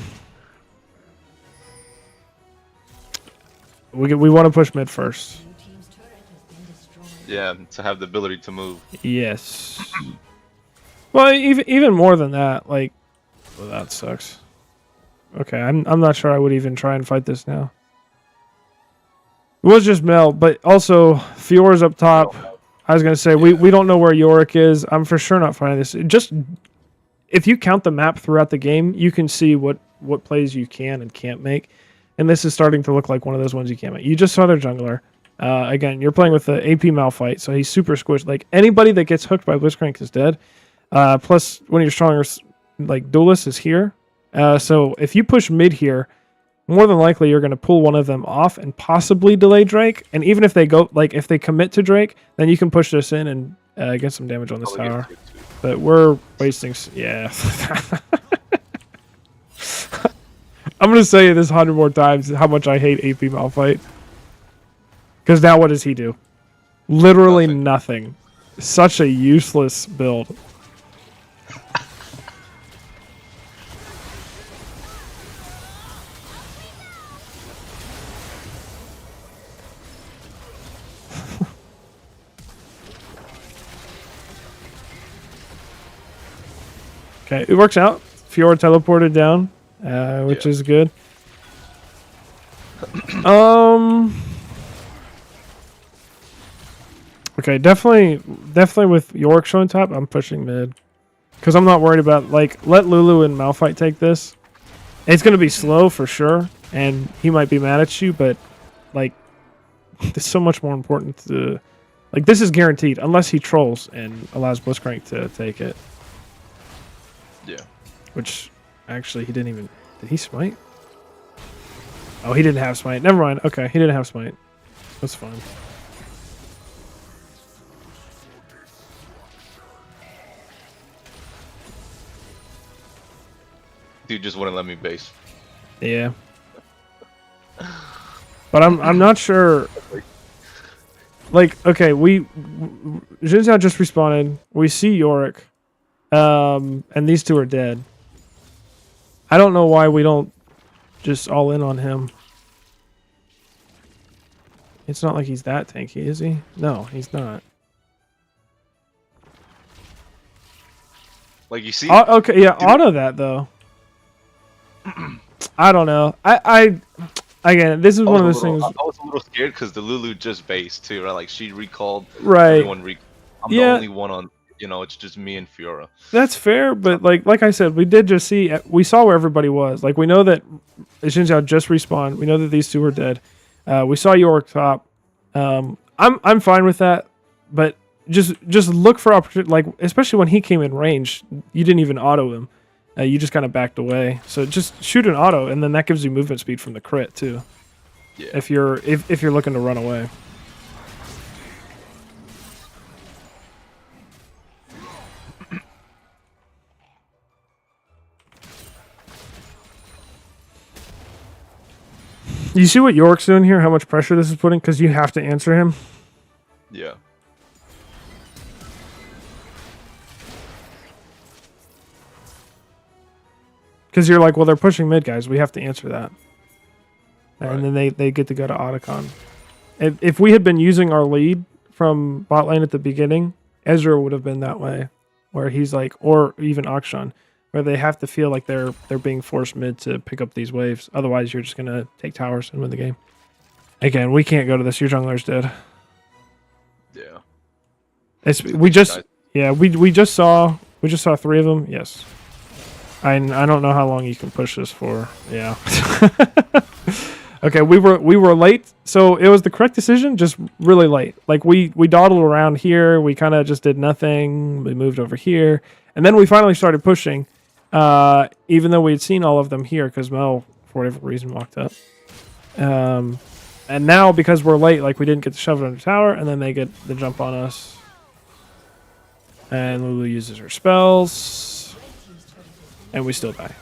We want to push mid first. Blue team's turret has been destroyed. Yeah, to have the ability to move. Yes. Well, even more than that, like, well, that sucks. Okay, I'm not sure I would even try and fight this now. It was just Mel, but also Fiora's up top. I was gonna say we don't know where Yorick is. I'm for sure not finding this. Just if you count the map throughout the game, you can see what plays you can and can't make. And this is starting to look like one of those ones you can't make. You just saw their jungler. Again, you're playing with the AP Malphite, so he's super squished. Like anybody that gets hooked by Blitzcrank is dead. Plus, one of your stronger like duelists is here. So if you push mid here, more than likely you're going to pull one of them off and possibly delay Drake. And even if they go, like if they commit to Drake, then you can push this in and get some damage on this Probably tower. get to it, too. But we're wasting. Yeah. I'm going to say this 100 more times how much I hate AP Malphite. Because now what does he do? Literally nothing. Such a useless build. Okay, it works out. Fiora teleported down, which Yeah. is good. Okay, definitely with Yorick showing top, I'm pushing mid. Because I'm not worried about, like, let Lulu and Malphite take this. It's going to be slow for sure, and he might be mad at you, but, like, it's so much more important to... Like, this is guaranteed, unless he trolls and allows Blitzcrank to take it. Yeah. Which, actually, he didn't even... Did he smite? Oh, he didn't have smite. Never mind. Okay, he didn't have smite. That's fine. Dude just wouldn't let me base. Yeah. But I'm not sure. Like, okay, Xin Zhao just respawned. We see Yorick. And these two are dead. I don't know why we don't just all in on him. It's not like he's that tanky, is he? No, he's not. Like you see, Okay, yeah, auto that though. I don't know. I again, this is one of those things. I was a little scared because the Lulu just based too, right? Like she recalled. Right. Everyone I'm the Yeah. only one on. It's just me and Fiora. That's fair, but like I said, we did just we saw where everybody was. Like we know that Xin Zhao just respawned. We know that these two are dead. We saw York top. I'm fine with that, but just look for opportunity. Like especially when he came in range, you didn't even auto him. You just kind of backed away. So just shoot an auto, and then that gives you movement speed from the crit too. Yeah. If you're looking to run away. You see what York's doing here? How much pressure this is putting? Because you have to answer him. Yeah. Because you're like, well, they're pushing mid, guys. We have to answer that. Right. And then they get to go to Otacon. If we had been using our lead from bot lane at the beginning, Ezreal would have been that way. Where he's like, or even Akshan, where they have to feel like they're being forced mid to pick up these waves. Otherwise, you're just going to take towers and win the game. Again, we can't go to this. Your jungler's dead. Yeah. We just saw 3 of them. Yes. I don't know how long you can push this for. Yeah. Okay, we were late, so it was the correct decision, just really late. Like we dawdled around here, we kind of just did nothing. We moved over here, and then we finally started pushing. Even though we had seen all of them here, because Mel, for whatever reason, walked up. And now because we're late, like we didn't get to shove it under tower, and then they get the jump on us. And Lulu uses her spells, and we still die.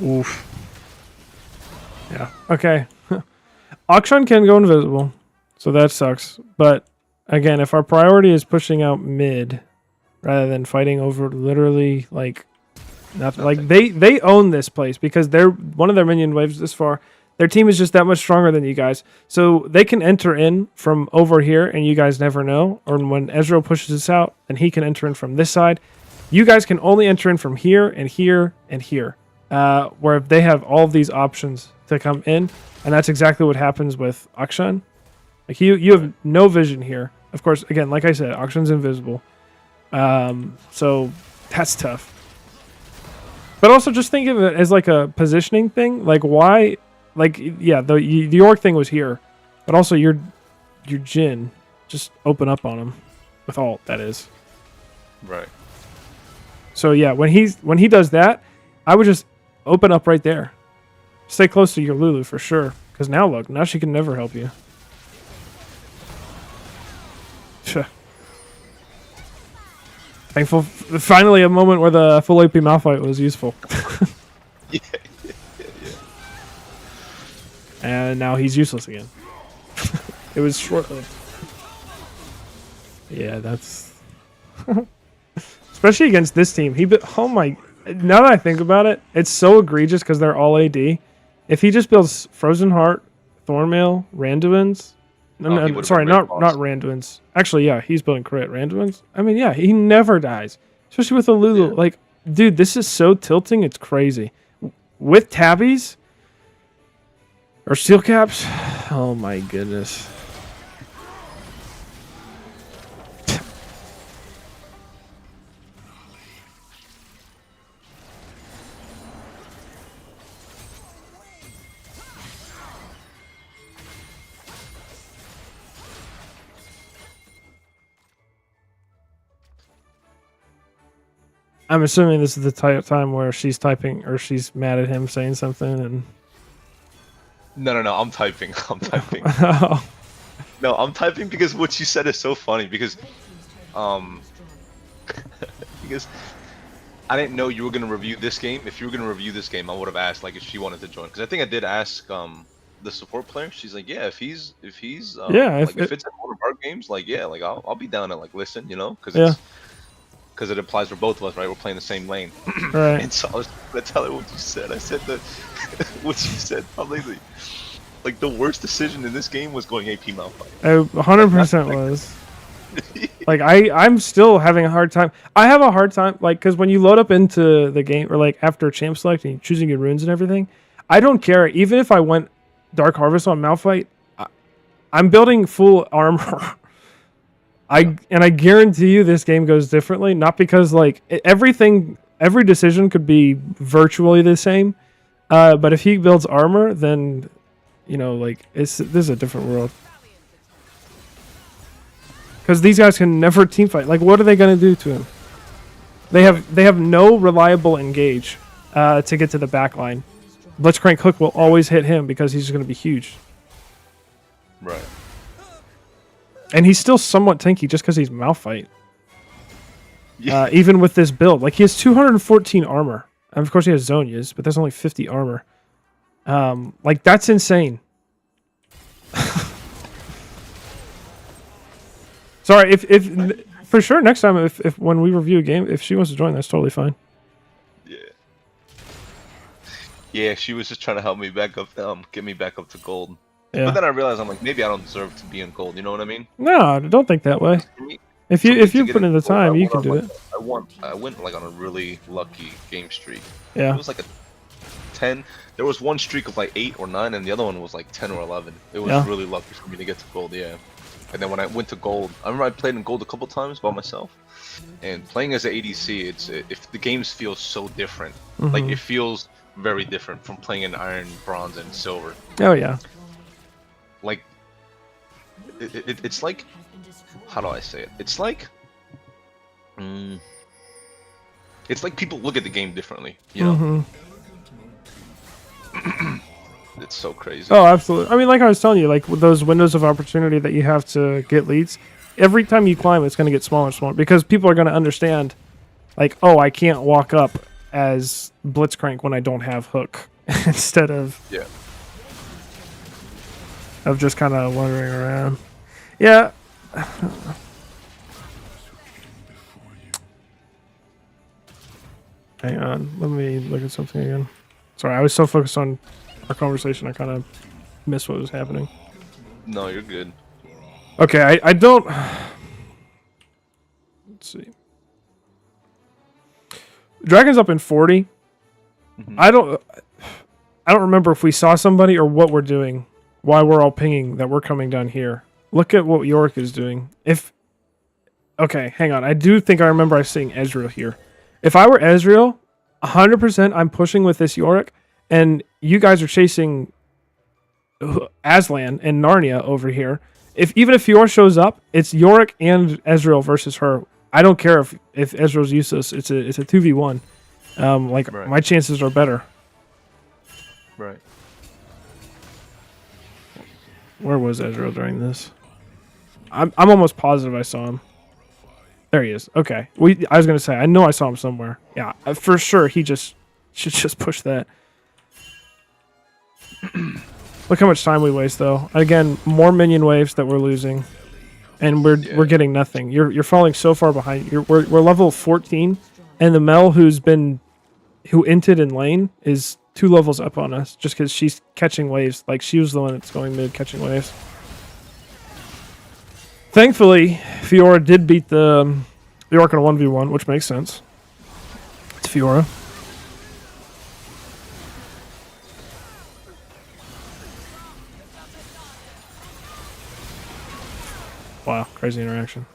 Oof. Yeah. Okay. Akshan can go invisible, so that sucks. But again, if our priority is pushing out mid rather than fighting over literally like nothing, like they own this place because they're one of their minion waves this far. Their team is just that much stronger than you guys, so they can enter in from over here, and you guys never know. Or when Ezreal pushes us out, and he can enter in from this side, you guys can only enter in from here and here and here. Where they have all of these options to come in, and that's exactly what happens with Akshan. Like you have no vision here. Of course, again, like I said, Akshan's invisible, so that's tough. But also, just think of it as like a positioning thing. Like why? Like yeah, the York thing was here, but also your Jhin, just open up on him with ult. That is Right. so. Yeah, when he does that, I would just open up right there. Stay close to your Lulu for sure. Because now look, now she can never help you. Thankful. Finally a moment where the full AP Malphite was useful. Yeah. And now he's useless again. It was short-lived. Yeah, that's... Especially against this team. Oh my... Now that I think about it, it's so egregious because they're all AD. If he just builds Frozen Heart, Thornmail, Randuin's... No, sorry, not Randuin's. Actually, yeah, he's building crit. Randuin's? I mean, yeah, he never dies. Especially with a Lulu. Yeah. Like, dude, this is so tilting, it's crazy. With tabbies... Or steel caps? Oh my goodness. I'm assuming this is the time where she's typing or she's mad at him saying something and No, I'm typing. Oh. No, I'm typing because what you said is so funny because because I didn't know you were gonna review this game. If you were gonna review this game, I would have asked like if she wanted to join because I think I did ask the support player. She's like, yeah, if he's Yeah, like, if it's one of our games, like yeah, like I'll be down to like listen, because because it applies for both of us, right? We're playing the same lane. Right. And so I was gonna tell her what you said. I said that what you said probably like the worst decision in this game was going AP Malphite. 100% was. Like I'm still having a hard time. I have a hard time, like, because when you load up into the game or like after champ select and you're choosing your runes and everything, I don't care. Even if I went Dark Harvest on Malphite, I'm building full armor. I guarantee you this game goes differently. Not because like every decision could be virtually the same, but if he builds armor, then like this is a different world. Because these guys can never team fight. Like, what are they gonna do to him? They have no reliable engage to get to the back line. Blitzcrank Hook will always hit him because he's gonna be huge. Right. And he's still somewhat tanky just because he's Malphite. Yeah. Even with this build, like he has 214 armor. And of course he has Zhonya's, but there's only 50 armor. Like that's insane. Sorry, if for sure next time if when we review a game, if she wants to join, that's totally fine. Yeah. Yeah, she was just trying to help me back up, get me back up to gold. Yeah. But then I realized I'm like, maybe I don't deserve to be in gold. You know what I mean? No, don't think that way. For me, If for me you to get put in into the gold, time, I you went can on, do like, it. I went like on a really lucky game streak. Yeah. It was like a 10. There was one streak of like 8 or 9, and the other one was like 10 or 11. It was Yeah. really lucky for me to get to gold. Yeah. And then when I went to gold, I remember I played in gold a couple times by myself. And playing as an ADC, if the games feel so different. Like Mhm. it feels very different from playing in iron, bronze, and silver. Oh yeah. Like it's like, how do I say it? It's like it's like people look at the game differently, you know. Mhm. It's so crazy. Oh, absolutely. I mean, like I was telling you, like with those windows of opportunity that you have to get leads, every time you climb, it's going to get smaller and smaller because people are going to understand, like, oh, I can't walk up as Blitzcrank when I don't have Hook instead of Yeah. just kind of wandering around. Yeah. Hang on. Let me look at something again. Sorry, I was so focused on our conversation, I kind of missed what was happening. No, you're good. Okay, I don't... Let's see. Dragon's up in 40. I don't remember if we saw somebody or what we're doing. Why we're all pinging that we're coming down here. Look at what Yorick is doing. Okay, hang on. I do think I remember I seeing Ezreal here. If I were Ezreal, 100% I'm pushing with this Yorick, and you guys are chasing Aslan and Narnia over here. Even if Fiora shows up, it's Yorick and Ezreal versus her. I don't care if Ezreal's useless. It's a 2v1. Right. My chances are better. Right. Where was Ezreal during this? I'm almost positive I saw him. There he is. Okay. I was gonna say I know I saw him somewhere. Yeah, for sure. He should just push that. Look how much time we waste though. Again, more minion waves that we're losing, and we're getting nothing. You're falling so far behind. We're level 14, and the Mel who inted in lane is 2 levels up on us just because she's catching waves. Like she was the one that's going mid catching waves. Thankfully, Fiora did beat the Orc in a 1v1, which makes sense. It's Fiora. Wow, crazy interaction.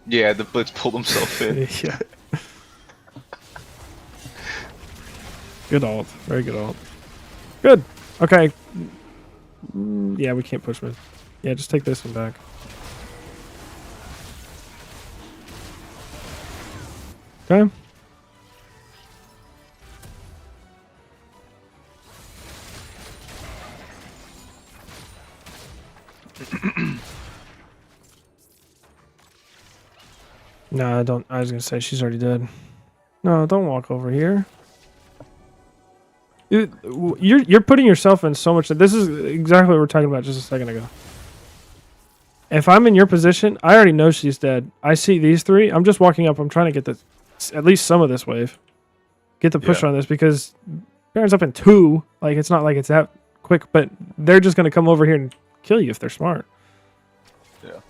Yeah, the Blitz pulled himself in. Yeah. Good ult. Very good ult. Good. Okay. Yeah, we can't push mid. Yeah, just take this one back. Okay. No, I don't. I was gonna say she's already dead. No, don't walk over here. You're putting yourself in so much. This is exactly what we were talking about just a second ago. if I'm in your position, I already know she's dead. I see these three. I'm just walking up. I'm trying to get at least some of this wave. Get the push Yeah. on this because Baron's up in 2. Like, it's not like it's that quick, but they're just going to come over here and kill you if they're smart. Yeah.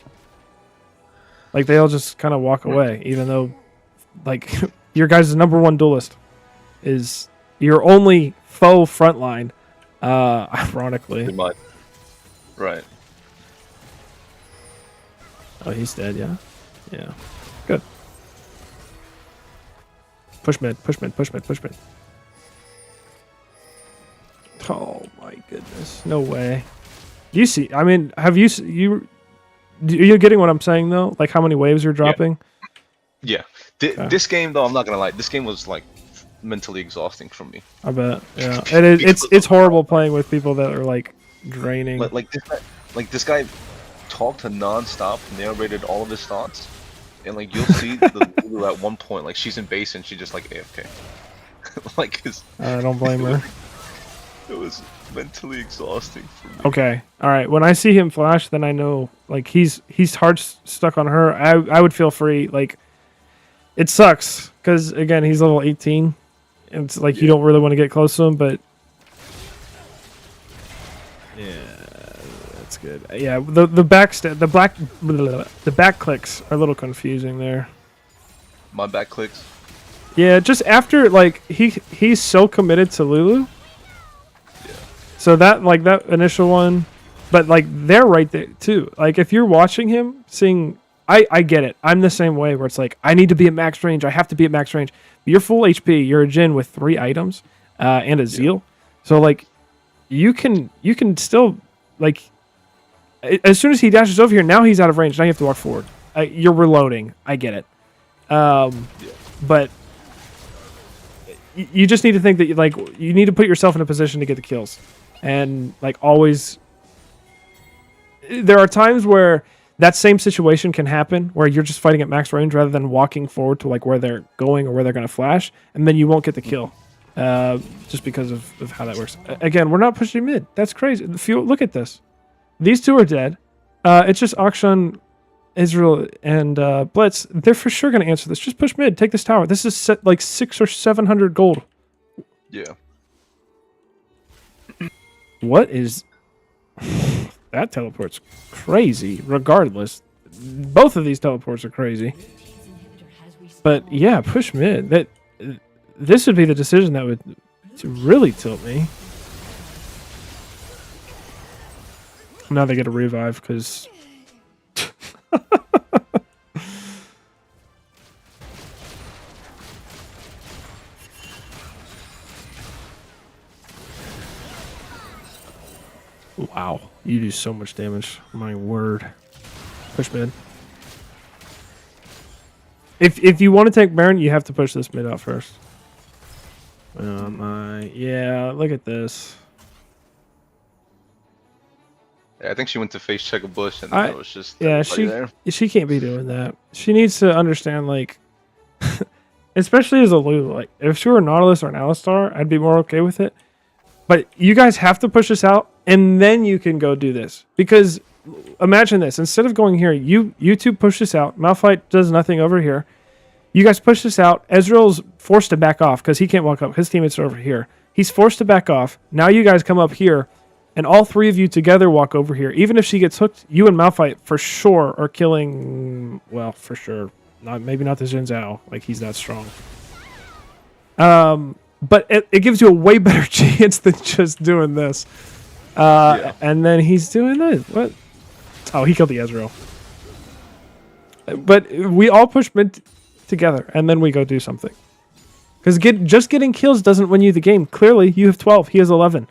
Like, they'll just kind of walk away, even though, like, your guys' number 1 duelist is your only faux frontline, ironically. Pretty much. Right. Oh, he's dead, yeah? Yeah. Good. Push mid, push mid, push mid, push mid. Oh my goodness. No way. Do you see? I mean, have you... Are you getting what I'm saying, though? Like, how many waves you're dropping? Yeah. Okay. This game, though, I'm not gonna lie. This game was like mentally exhausting for me. I bet. Yeah. It's horrible playing with people that are, like, draining. Like this guy talked to nonstop, narrated all of his thoughts, and like you'll see the Lulu at one point, like she's in base and she just like AFK. Like I don't blame her. it was mentally exhausting for me. Okay. All right. When I see him flash, then I know like he's hard stuck on her. I would feel free. Like it sucks because again he's level 18, and it's like you don't really want to get close to him, but yeah, that's good. Yeah, the back clicks are a little confusing there. My back clicks. Yeah, just after like he's so committed to Lulu. So that like that initial one, but like they're right there too. Like if you're watching him, seeing, I get it. I'm the same way where it's like I need to be at max range. I have to be at max range. But you're full HP. You're a Jhin with 3 items, and a Zeal. So like, you can still like, as soon as he dashes over here, now he's out of range. Now you have to walk forward. You're reloading. I get it. But you just need to think that you need to put yourself in a position to get the kills. And like always, there are times where that same situation can happen where you're just fighting at max range rather than walking forward to like where they're going or where they're going to flash, and then you won't get the kill just because of how that works. Again, we're not pushing mid. That's crazy. Look at this. These two are dead. It's just Akshan, Israel, and Blitz. They're for sure going to answer this. Just push mid. Take this tower. This is set like 600 or 700 gold. Yeah. What is that? Teleport's crazy. Regardless, both of these teleports are crazy. But yeah, push mid. This would be the decision that would really tilt me. Now they get a revive because. Wow, you do so much damage. My word. Push mid. If you want to take Baron, you have to push this mid out first. Yeah, look at this. Yeah, I think she went to face check a bush and I- it was just Yeah, everybody there. she can't be doing that. She needs to understand, like, especially as a Lulu. Like, if she were a Nautilus or an Alistar, I'd be more okay with it. But you guys have to push this out, and then you can go do this. Because imagine this: instead of going here, you two push this out. Malphite does nothing over here. You guys push this out. Ezreal's forced to back off because he can't walk up. His teammates are over here. He's forced to back off. Now you guys come up here, and all 3 of you together walk over here. Even if she gets hooked, you and Malphite for sure are killing. Well, for sure, maybe not the Jhin Zhao. Like he's that strong. But it gives you a way better chance than just doing this. And then he's doing this. What? Oh, he killed the Ezreal. But we all push mid together, and then we go do something. Because just getting kills doesn't win you the game. Clearly, you have 12. He has 11.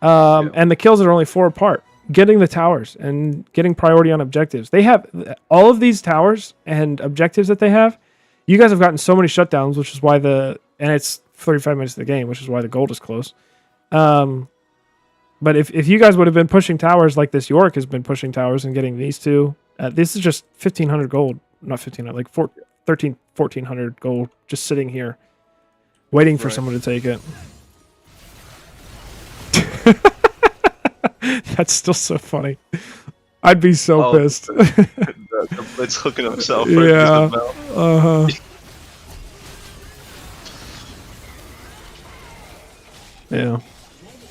And the kills are only 4 apart. Getting the towers and getting priority on objectives. They have all of these towers and objectives that they have. You guys have gotten so many shutdowns, which is why and it's 35 minutes of the game, which is why the gold is close. But if you guys would have been pushing towers like this York has been pushing towers and getting these two, this is just 1,500 gold. Not 1,500, like 1,400 gold just sitting here waiting for someone to take it. That's still so funny. I'd be so Oh, pissed. the Blitz hooking himself. Right Yeah. against the mouth. Uh-huh. Yeah.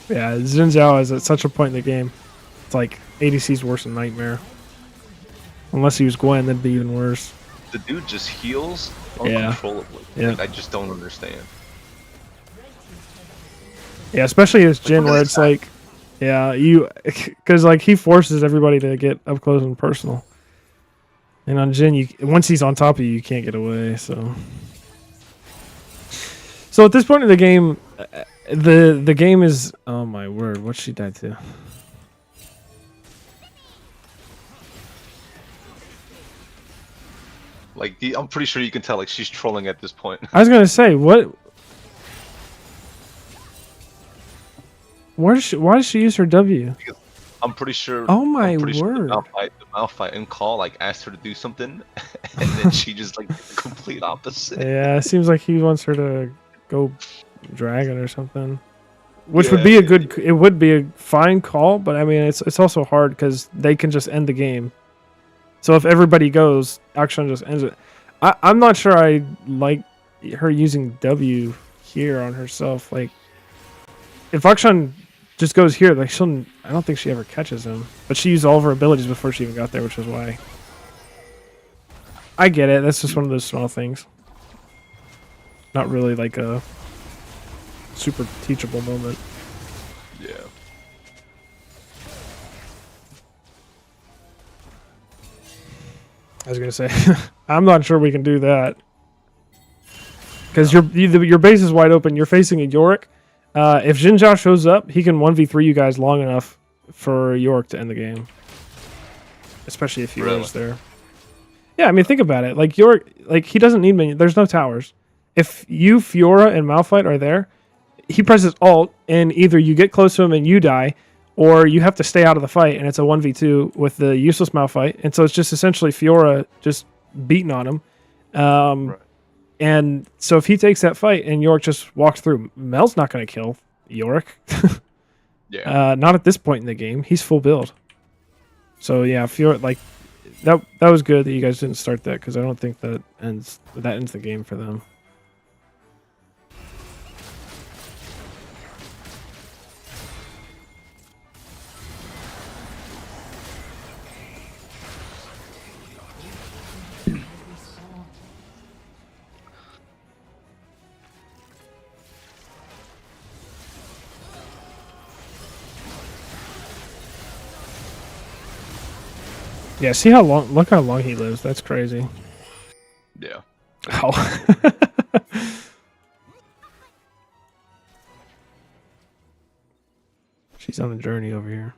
Yeah, Xin Zhao is at such a point in the game. It's like ADC's worse than Nightmare. Unless he was Gwen, that'd be even worse. The dude just heals Yeah. uncontrollably. Yeah. Like, I just don't understand. Yeah, especially as Jin, look at where this it's like, yeah, because like he forces everybody to get up close and personal. And on Jin, once he's on top of you, you can't get away. So at this point in the game, the game is, oh my word, what's she died to? Like, I'm pretty sure you can tell, like, she's trolling at this point. I was gonna say, what? Why does she use her W? I'm pretty sure. Oh my I'm pretty sure word! the Malphite in call like asked her to do something, and then she just like did the complete opposite. Yeah, it seems like he wants her to go dragon or something, which would Yeah. be a good. It would be a fine call, but I mean, it's also hard because they can just end the game. So if everybody goes, Akshan just ends it. I'm not sure I like her using W here on herself. Like, if Akshan just goes here, like I don't think she ever catches him. But she used all of her abilities before she even got there, which is why. I get it. That's just one of those small things. Not really like a super teachable moment. Yeah. I was gonna say, I'm not sure we can do that because your base is wide open. You're facing a Yorick. If Xin Zhao shows up, he can 1v3 you guys long enough for Yorick to end the game. Especially if he Really? was there. Yeah, I mean, think about it. Like Yorick, like he doesn't need minions. There's no towers. If you, Fiora, and Malphite are there, he presses Alt, and either you get close to him and you die, or you have to stay out of the fight, and it's a 1v2 with the useless Malphite. And so it's just essentially Fiora just beating on him. Right. And so if he takes that fight and Yorick just walks through, Mel's not going to kill Yorick. Yeah. Not at this point in the game. He's full build. So yeah, Fiora, like that was good that you guys didn't start that because I don't think that ends the game for them. Yeah, see how long? Look how long he lives. That's crazy. Yeah. Ow. She's on a journey over here.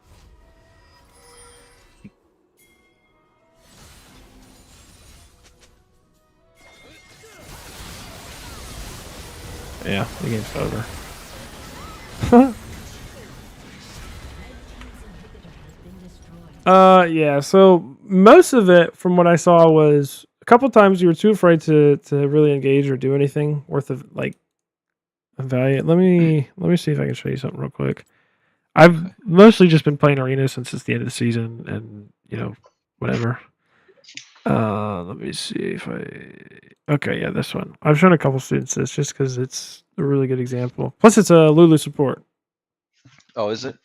Yeah, the game's over. Yeah, so most of it from what I saw was a couple times you were too afraid to really engage or do anything worth of like a value. Let me see if I can show you something real quick. I've mostly just been playing arena since it's the end of the season and whatever. Let me see if okay, yeah, this one. I've shown a couple students this just because it's a really good example. Plus it's a Lulu support. Oh, is it?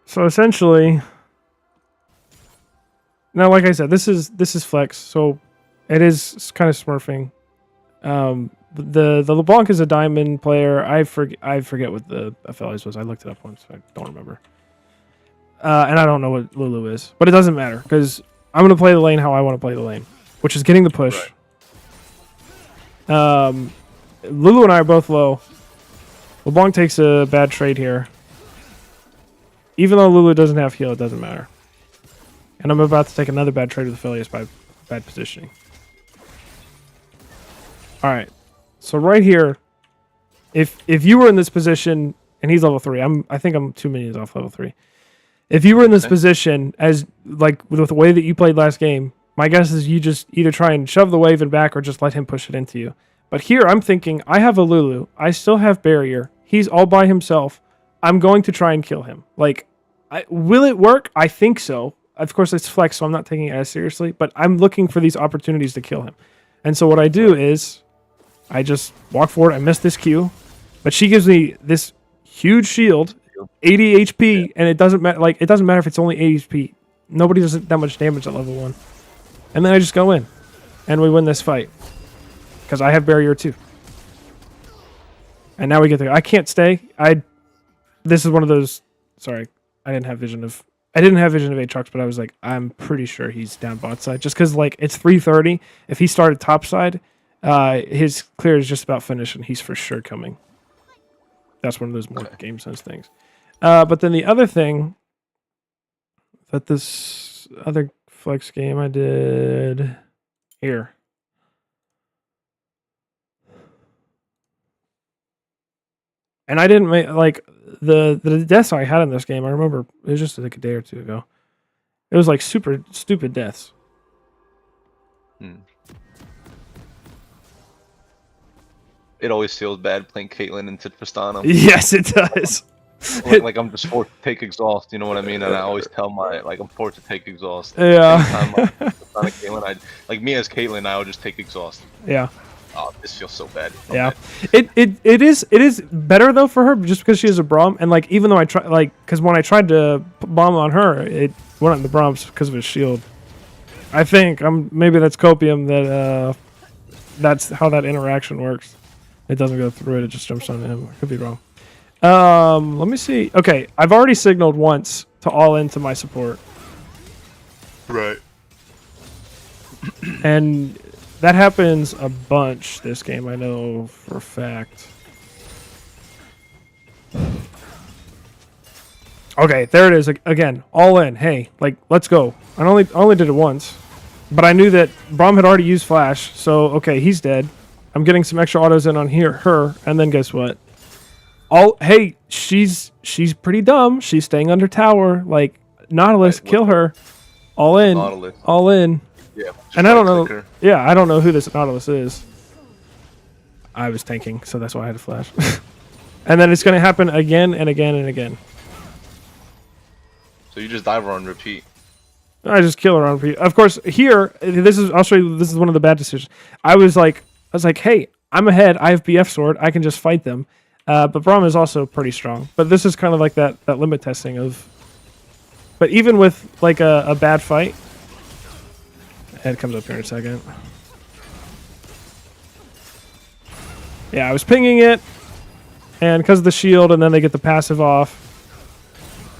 So essentially, now like I said, this is Flex, so it is kind of smurfing. The LeBlanc is a diamond player. I forget what the FLIs was. I looked it up once. I don't remember. And I don't know what Lulu is, but it doesn't matter because I'm gonna play the lane how I want to play the lane, which is getting the push. Right. Lulu and I are both low. LeBlanc takes a bad trade here. Even though Lulu doesn't have heal, it doesn't matter. And I'm about to take another bad trade with Aphelios by bad positioning. Alright. So right here, if you were in this position, and he's level 3, I think I'm 2 minions off level 3. If you were in this position, as like with the way that you played last game, my guess is you just either try and shove the wave and back or just let him push it into you. But here I'm thinking, I have a Lulu, I still have barrier. He's all by himself. I'm going to try and kill him. Like, will it work? I think so. Of course, it's flex, so I'm not taking it as seriously. But I'm looking for these opportunities to kill him. And so what I do is I just walk forward. I miss this Q. But she gives me this huge shield, 80 HP, and it doesn't matter. Like, it doesn't matter if it's only 80 HP. Nobody does that much damage at level 1. And then I just go in. And we win this fight. Because I have barrier too. And now we get the... I can't stay. This is one of those... Sorry. I didn't have vision of Aatrox, but I was like, I'm pretty sure he's down bot side. Just because, like, it's 3:30. If he started top side, his clear is just about finished, and he's for sure coming. That's one of those more game sense things. But then the other thing that this other flex game I did here. And I didn't make, like, the deaths I had in this game, I remember it was just like a day or two ago. It was like super stupid deaths. It always feels bad playing Caitlyn into Tristana. Yes, it does. Like I'm just forced to take exhaust, you know what I mean? And I always tell I'm forced to take exhaust. Yeah. Anytime Tristana Caitlyn, like me as Caitlyn, I would just take exhaust. Yeah. Oh, this feels so bad. Yeah, it is better though for her just because she has a Braum, and like even though I try because when I tried to bomb on her, it went on the Braum's because of his shield. I think maybe that's copium that that's how that interaction works. It doesn't go through it; it just jumps on him. I could be wrong. Let me see. Okay, I've already signaled once to all into my support. Right. And that happens a bunch this game, I know for a fact. Okay, there it is again. All in. Hey, like, let's go. I only did it once. But I knew that Braum had already used Flash, so okay, he's dead. I'm getting some extra autos in on her, and then guess what? Hey, she's pretty dumb. She's staying under tower. Like, Nautilus, kill her. All in. Nautilus. All in. Yeah. And I don't know. Yeah, I don't know who this Nautilus is. I was tanking, so that's why I had to flash. And then it's going to happen again and again and again. So you just dive her on repeat. I just kill her on repeat. Of course, here I'll show you. This is one of the bad decisions. I was like, hey, I'm ahead. I have BF sword. I can just fight them. But Braum is also pretty strong. But this is kind of like that limit testing of. But even with like a bad fight. Head comes up here in a second. Yeah, I was pinging it, and because of the shield, and then they get the passive off,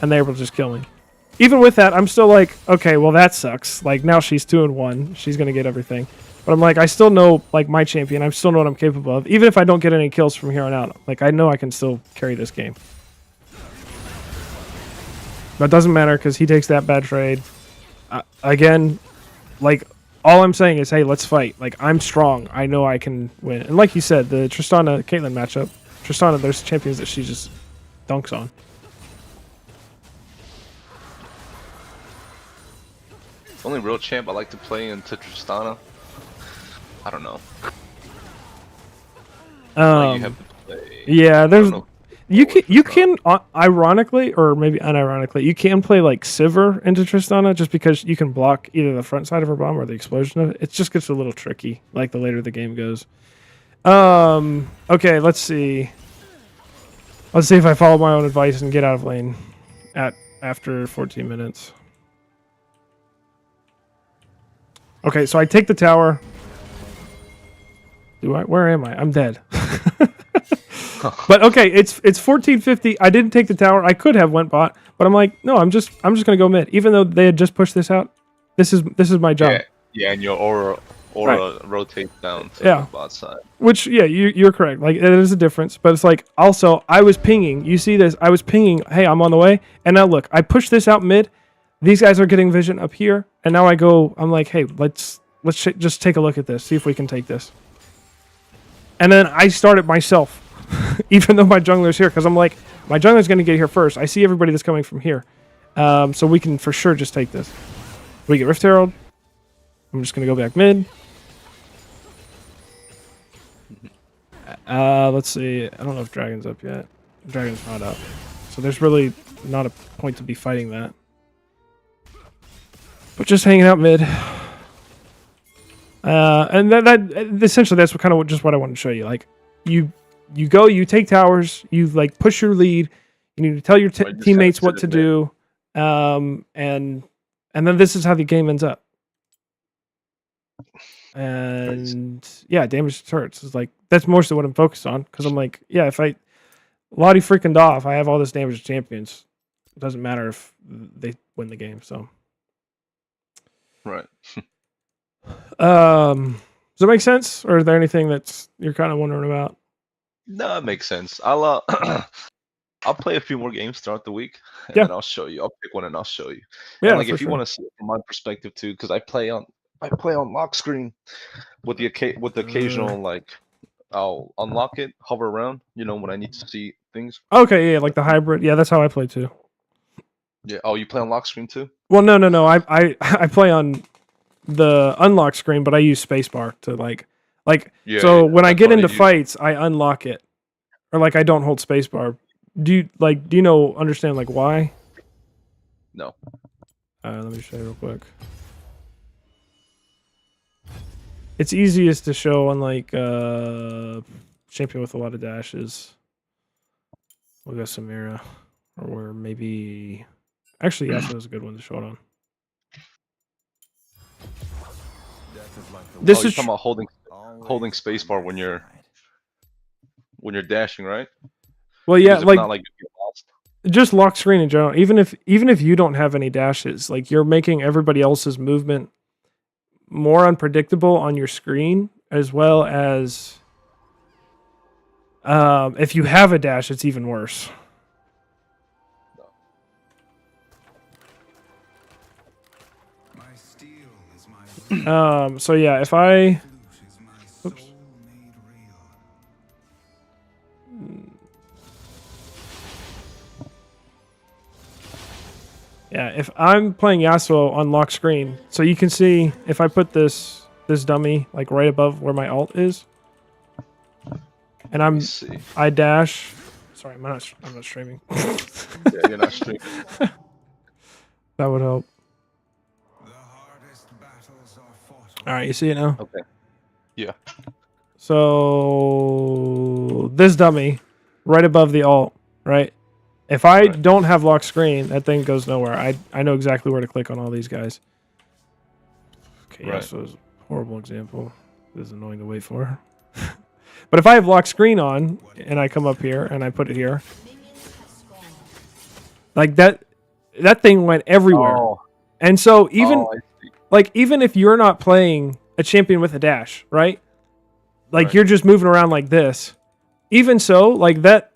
and they're able to just kill me. Even with that, I'm still like, okay, well that sucks. Like now she's 2-1, she's gonna get everything. But I'm like, I still know like my champion. I still know what I'm capable of. Even if I don't get any kills from here on out, like I know I can still carry this game. But it doesn't matter because he takes that bad trade. Again. Like, all I'm saying is, hey, let's fight. Like, I'm strong. I know I can win. And like you said, the Tristana-Caitlyn matchup, Tristana, there's champions that she just dunks on. The only real champ I like to play into Tristana. I don't know. Like you have to play. Yeah, there's. You can ironically or maybe unironically you can play like Sivir into Tristana just because you can block either the front side of her bomb or the explosion of it. It just gets a little tricky like the later the game goes. Okay, let's see. Let's see if I follow my own advice and get out of lane after 14 minutes. Okay, so I take the tower. Do I? Where am I? I'm dead. But okay, it's 1450. I didn't take the tower. I could have went bot, but I'm like, no, I'm just gonna go mid. Even though they had just pushed this out, this is my job. Yeah, and your aura Right. rotates down to Yeah. the bot side. Which you're correct. Like it is a difference, but it's like also I was pinging. You see this? I was pinging. Hey, I'm on the way. And now look, I push this out mid. These guys are getting vision up here, and now I go. I'm like, hey, let's just take a look at this. See if we can take this. And then I start it myself. Even though my jungler's here, because I'm like, my jungler's going to get here first. I see everybody that's coming from here. So we can for sure just take this. We get Rift Herald. I'm just going to go back mid. Let's see. I don't know if Dragon's up yet. Dragon's not up. So there's really not a point to be fighting that. But just hanging out mid. And that essentially that's what what I wanted to show you. Like you go, you take towers, you like push your lead, you need to tell your teammates what to do, and then this is how the game ends up. And yeah, damage to turrets is like that's mostly what I'm focused on because I'm like, yeah, if I Lottie freaking off, I have all this damage to champions. It doesn't matter if they win the game. So Right. does that make sense, or is there anything that's you're kind of wondering about? No, it makes sense. I'll I'll play a few more games throughout the week, and Yeah. then I'll show you. I'll pick one and I'll show you. Yeah, And like for if you sure. want to see it from my perspective too, because I play on lock screen with the occasional like I'll unlock it, hover around, when I need to see things. Okay, yeah, like the hybrid. Yeah, that's how I play too. Yeah. Oh, you play on lock screen too? Well, no. I play on the unlock screen, but I use spacebar to like. Yeah. So when I that's get what I into use. fights, I unlock it, or like I don't hold spacebar. Do you understand like why? No. Let me show you real quick. It's easiest to show on like champion with a lot of dashes. We'll go Samira, or maybe actually Yasuo is a good one to show it on. This You're is talking about holding spacebar when you're dashing, right? well, yeah, Because if like not, like you get lost. just lock screen in general. Even if you don't have any dashes, like you're making everybody else's movement more unpredictable on your screen, as well as if you have a dash, it's even worse. So yeah, if I oops. Yeah, if I'm playing Yasuo on lock screen, so you can see if I put this dummy like right above where my alt is, and Let me see. I dash. Sorry, I'm not streaming. Yeah, you're not streaming. That would help. All right, you see it now. Okay. Yeah. So this dummy right above the alt, right? If I Right. don't have lock screen, that thing goes nowhere. I know exactly where to click on all these guys. Okay, yeah, Right. so it's a horrible example. This is annoying to wait for. But if I have lock screen on and I come up here and I put it here, like that thing went everywhere. Oh, And so even I see. like even if you're not playing a champion with a dash, right? Like Right. you're just moving around like this. Even so, like that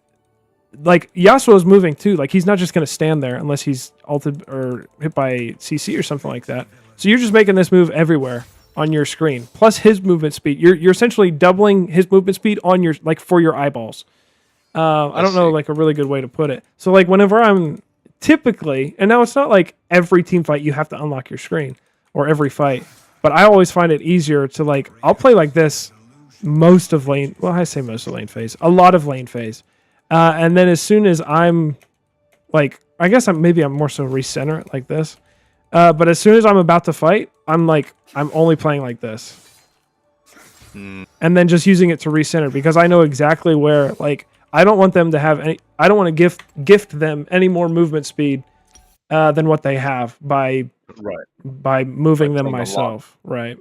like Yasuo is moving too. Like he's not just gonna stand there unless he's ulted or hit by CC or something like that. So you're just making this move everywhere on your screen. Plus his movement speed. You're essentially doubling his movement speed on your like for your eyeballs. I don't know see. like a really good way to put it. So like whenever I'm typically, and now it's not like every team fight you have to unlock your screen or every fight, but I always find it easier to like I'll play like this most of lane. Well, I say most of lane phase, a lot of lane phase, and then as soon as I'm like, I guess I'm more so recenter it like this, but as soon as I'm about to fight, I'm only playing like this, Mm, and then just using it to recenter because I know exactly where like. I don't want them to have any. I don't want to gift them any more movement speed than what they have by right. moving By them playing a lot. myself. Right.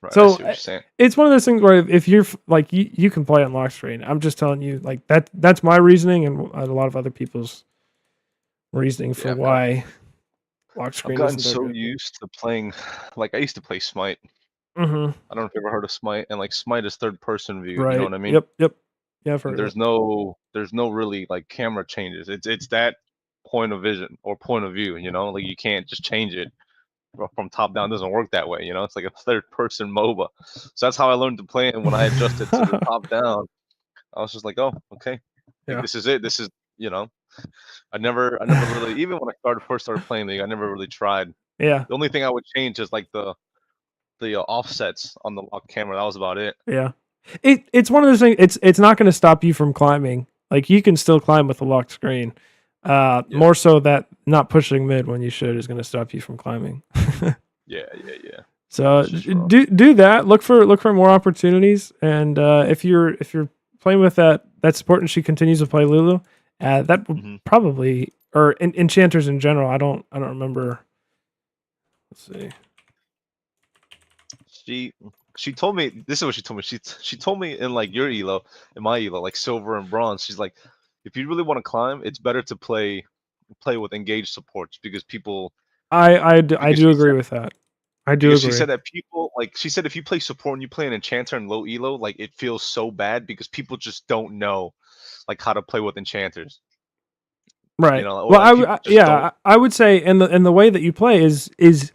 Right. So, I see what you're saying. It's one of those things where if you're like you can play on lock screen. I'm just telling you like that's my reasoning and a lot of other people's reasoning for Yeah, man. why lock I've screen gotten isn't so good. used to playing. Like I used to play Smite. Mm-hmm. I don't know if you ever heard of Smite, and like Smite is third person view. Right. You know what I mean? Yep. Yeah, I've heard And of it. there's no really like camera changes. It's that point of vision or point of view. Like you can't just change it from top down. It doesn't work that way. It's like a third person MOBA. So that's how I learned to play it. And when I adjusted to the top down, I was just like, oh, okay, like, Yeah. this is it. This is I never really, even when I first started playing League, I never really tried. Yeah. The only thing I would change is like the offsets on the lock camera. That was about it. Yeah. It's one of those things. It's not going to stop you from climbing. Like you can still climb with a locked screen. More so that not pushing mid when you should is going to stop you from climbing. Yeah. So This is rough. do that. Look for more opportunities. And if you're playing with that support and she continues to play Lulu, that would Mhm. probably or enchanters in general. I don't remember. Let's see. She told me this is what she told me. She told me in like your elo, in my elo, like silver and bronze. She's like, if you really want to climb, it's better to play with engaged supports because people I because do she agree said with that. I do because she agree. said that people like she said if you play support and you play an enchanter in low elo, like it feels so bad because people just don't know like how to play with enchanters. Right. Or Well, like people just don't. I would say in the way that you play is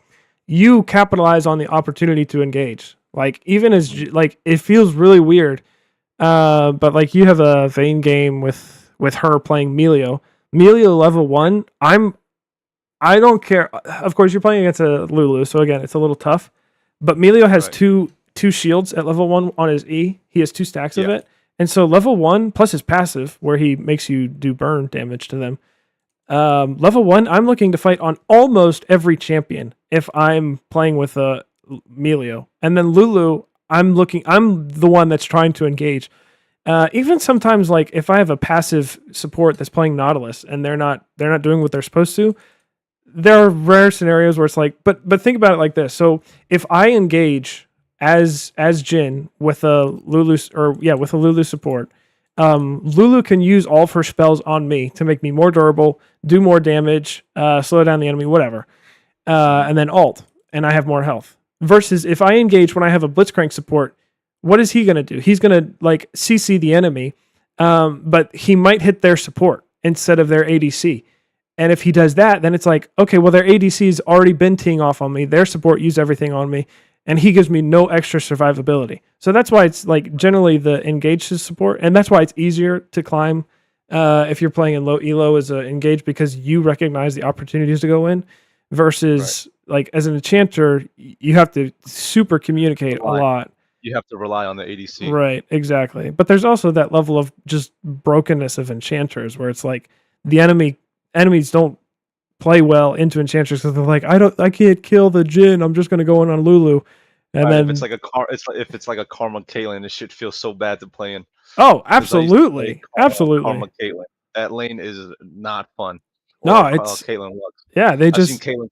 you capitalize on the opportunity to engage. Like even as like it feels really weird. But like you have a Vayne game with her playing Melio. Melio level 1. I don't care. Of course, you're playing against a Lulu, so again, it's a little tough. But Melio has Right. two shields at level 1 on his E. He has 2 stacks of Yeah. it, and so level 1 plus his passive, where he makes you do burn damage to them. Level 1, I'm looking to fight on almost every champion if I'm playing with Melio, and then Lulu, I'm the one that's trying to engage. Even sometimes, like if I have a passive support that's playing Nautilus and they're not doing what they're supposed to, there are rare scenarios where it's like, but think about it like this. So if I engage as Jin with a Lulu with a Lulu support, Lulu can use all of her spells on me to make me more durable, do more damage, slow down the enemy, whatever, and then ult, and I have more health. Versus if I engage when I have a Blitzcrank support, what is he going to do? He's going to like CC the enemy, but he might hit their support instead of their ADC. And if he does that, then it's like, okay, well, their ADC's already been teeing off on me. Their support used everything on me, and he gives me no extra survivability. So that's why it's like generally the engaged support, and that's why it's easier to climb if you're playing in low elo as a engage because you recognize the opportunities to go in. Versus like as an enchanter, you have to super communicate a lot. You have to rely on the ADC. Right, exactly. But there's also that level of just brokenness of enchanters where it's like the enemies don't play well into enchanters because they're like, I can't kill the Jin. I'm just gonna go in on Lulu, and Right, then if it's like a Karma Caitlyn, this shit feels so bad to play in. oh, 'Cause I used to play absolutely, absolutely. Karma Caitlyn. That lane is not fun. No, Or it's Caitlyn Lux. yeah. They I've seen just Caitlyn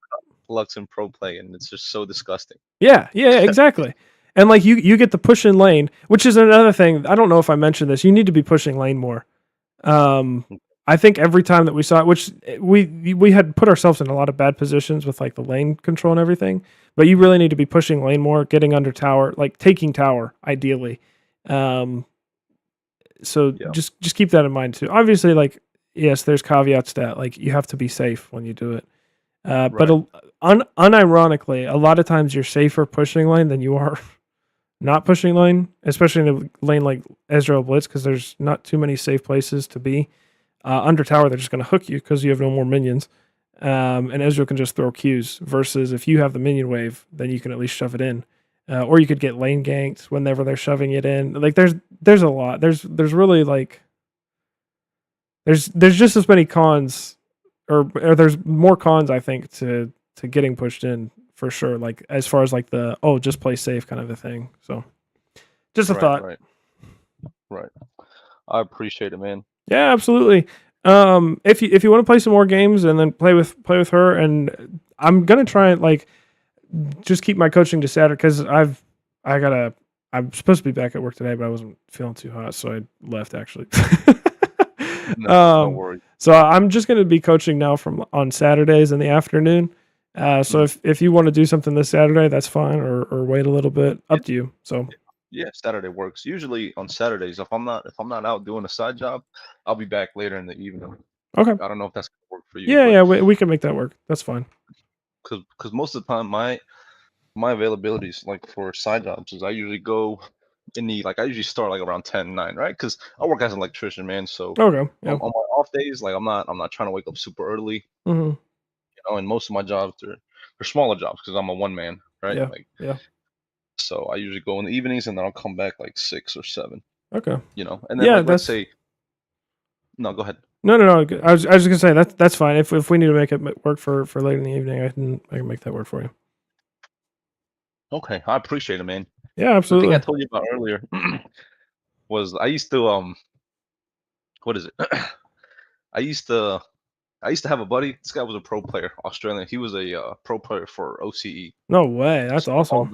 Lux in pro play, and it's just so disgusting. yeah, exactly. And like you get the push in lane, which is another thing. I don't know if I mentioned this. You need to be pushing lane more. I think every time that we saw it, which we had put ourselves in a lot of bad positions with like the lane control and everything, but you really need to be pushing lane more, getting under tower, like taking tower ideally. So Yeah. just keep that in mind too. Obviously, like yes, there's caveats that like you have to be safe when you do it. But unironically, a lot of times you're safer pushing lane than you are not pushing lane, especially in a lane like Ezreal Blitz, because there's not too many safe places to be. Under tower, they're just going to hook you because you have no more minions. And Ezreal can just throw Qs. Versus if you have the minion wave, then you can at least shove it in. Or you could get lane ganked whenever they're shoving it in. Like there's a lot. There's really like there's just as many cons, or there's more cons I think to getting pushed in for sure. Like as far as like the just play safe kind of a thing. So just a thought. Right. I appreciate it, man. Yeah, absolutely. If you want to play some more games and then play with her, and I'm gonna try and like just keep my coaching to Saturday because I'm supposed to be back at work today, but I wasn't feeling too hot, so I left actually. No, don't worry. So I'm just gonna be coaching now on Saturdays in the afternoon. So if you want to do something this Saturday, that's fine, or wait a little bit, up to you. So. Yeah, Saturday works. Usually on Saturdays, if I'm not out doing a side job, I'll be back later in the evening. Okay. I don't know if that's gonna work for you. Yeah, we can make that work. That's fine. Because most of the time my availability is like for side jobs is I usually go I usually start like around 10, 9, right? Because I work as an electrician, man. So Okay. Yeah. on my off days, like I'm not trying to wake up super early. Mm-hmm. And most of my jobs they're smaller jobs because I'm a one man, right? Yeah. Yeah. So I usually go in the evenings and then I'll come back like 6 or 7. Okay. And then let's say No, go ahead. No. I was just gonna say that's fine. If we need to make it work for later in the evening, I can make that work for you. Okay, I appreciate it, man. Yeah, The thing I absolutely. told you about earlier was I used to what is it? I used to have a buddy. This guy was a pro player, Australian. He was a pro player for OCE. No way. That's So all awesome.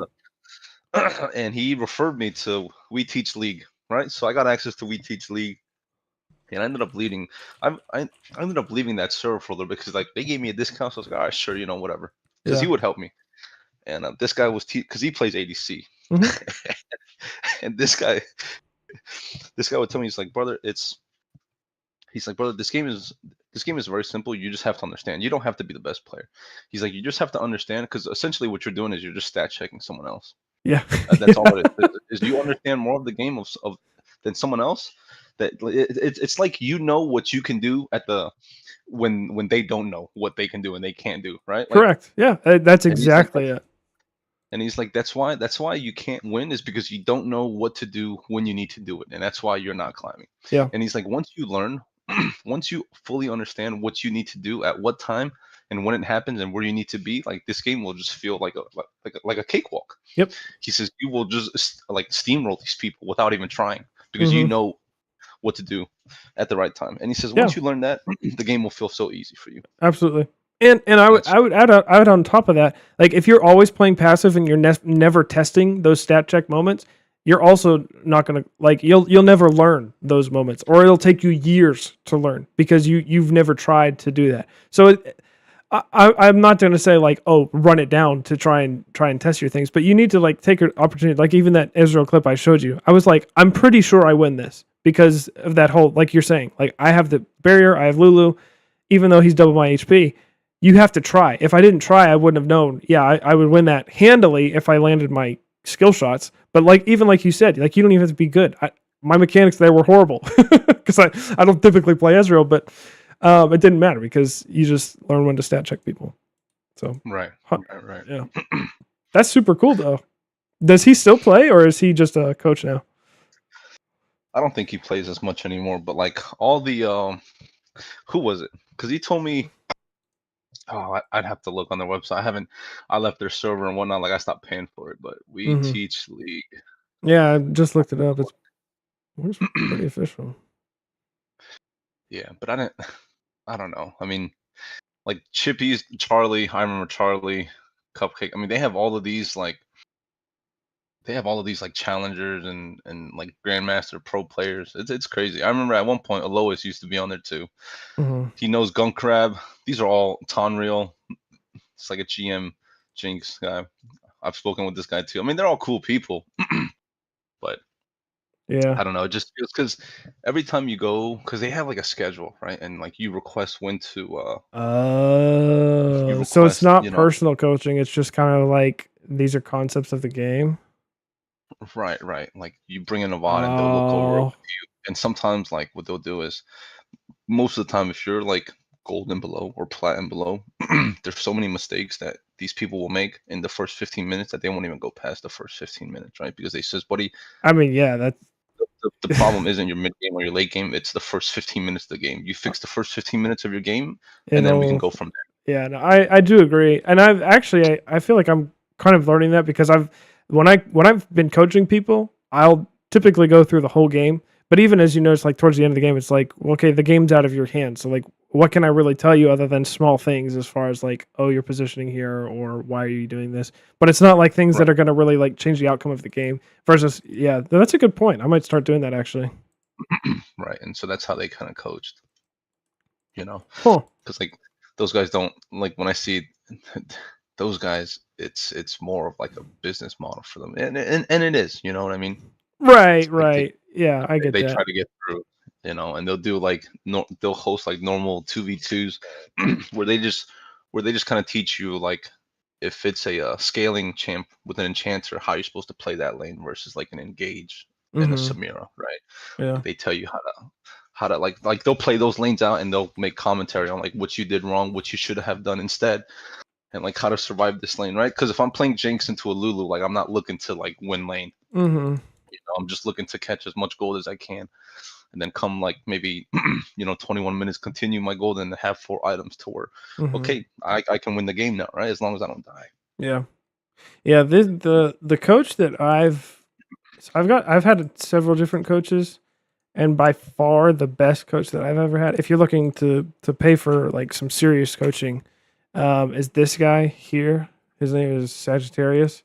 the and he referred me to We Teach League, right? So I got access to We Teach League, and I ended up leaving. I ended up leaving that server for a little bit because like they gave me a discount. So I was like, all right, sure, whatever, because he Yeah. would help me. And this guy was because he plays ADC, Mhm. and this guy would tell me, he's like, brother, he's like, brother, this game is very simple. You just have to understand. You don't have to be the best player. He's like, you just have to understand, because essentially what you're doing is you're just stat checking someone else. Yeah. That's all it is. You understand more of the game of than someone else. It's like what you can do at the when they don't know what they can do and they can't do, right? Like, Correct. Yeah. That's and he's like, exactly it. and he's like, that's why you can't win, is because you don't know what to do when you need to do it, and that's why you're not climbing. Yeah. And he's like, once you learn, once you fully understand what you need to do at what time and when it happens and where you need to be, like this game will just feel like a cakewalk. Yep. He says you will just like steamroll these people without even trying, because you Mhm. know what to do at the right time. And he says Yeah. once you learn that, the game will feel so easy for you. Absolutely. And That's I would add on top of that, like if you're always playing passive and you're never testing those stat check moments, you're also not gonna like you'll never learn those moments, or it'll take you years to learn because you've never tried to do that. So I'm not gonna say like, oh, run it down to try and test your things, but you need to like take an opportunity. Like even that Israel clip I showed you, I was like, I'm pretty sure I win this because of that whole, like you're saying, like I have the barrier, I have Lulu, even though he's double my HP. You have to try. If I didn't try, I wouldn't have known. Yeah, I would win that handily if I landed my skill shots. But like even like you said, like you don't even have to be good. My mechanics there were horrible because I don't typically play Ezreal, but it didn't matter because you just learn when to stat check people. So right. yeah, that's super cool though. Does he still play, or is he just a coach now? I don't think he plays as much anymore, but like all the who was it? Because he told me, I'd have to look on their website. I left their server and whatnot. Like I stopped paying for it, but We Mhm. Teach League. Yeah, I just looked it up. It's pretty official. Yeah, but I don't know. I mean, like Chippy's Charlie. I remember Charlie, Cupcake. I mean, they have all of these like challengers and like grandmaster pro players. It's crazy. I remember at one point Alois used to be on there too. Mhm. He knows Gunk Crab. These are all Tonreal. It's like a GM Jinx guy. I've spoken with this guy too. I mean, they're all cool people, but Yeah. I don't know. It just feels because every time you go, because they have like a schedule, right? And like you request when to, you Oh, so it's request, not personal coaching. It's just kind of like these are concepts of the game. right. Like you bring in a VOD and they'll look over it Oh, with you. And sometimes, like what they'll do is, most of the time, if you're like gold and below or platinum below, there's so many mistakes that these people will make in the first 15 minutes that they won't even go past the first 15 minutes, right? Because they says, buddy, I mean, yeah, that's the problem isn't your mid game or your late game. It's the first 15 minutes of the game. You fix the first 15 minutes of your game, and then we can it'll. go from Yeah, no, I do agree, and I've actually I feel like I'm kind of learning that because when I've been coaching people, I'll typically go through the whole game. But even as you notice, like towards the end of the game, it's like, well, okay, the game's out of your hands. So like, what can I really tell you other than small things as far as like, oh, you're positioning here, or why are you doing this? But it's not like things Right. that are going to really like change the outcome of the game. Versus, yeah, that's a good point. I might start doing that actually. there. Right. And so that's how they kind of coached, Huh. because like those guys don't like when I see those guys, it's more of like a business model for them, and it is, you know what I mean? Right, Like right. Yeah, I get they that. try to get through, and they'll do like they'll host like normal 2v2s where they just kind of teach you like if it's a scaling champ with an enchanter, how you're supposed to play that lane versus like an engage and a Mm-hmm. Samira, right? Yeah. Like they tell you how to like they'll play those lanes out and they'll make commentary on like what you did wrong, what you should have done instead, and like how to survive this lane, right? Because if I'm playing Jinx into a Lulu, like I'm not looking to like win lane. Mm-hmm. I'm just looking to catch as much gold as I can. and then come like maybe 21 minutes, continue my goal, and have 4 items to where Mhm. okay, I can win the game now, right? As long as I don't die. Yeah. Yeah, the coach that I've had several different coaches, and by far the best coach that I've ever had. If you're looking to pay for like some serious coaching, is this guy here. His name is Sagittarius.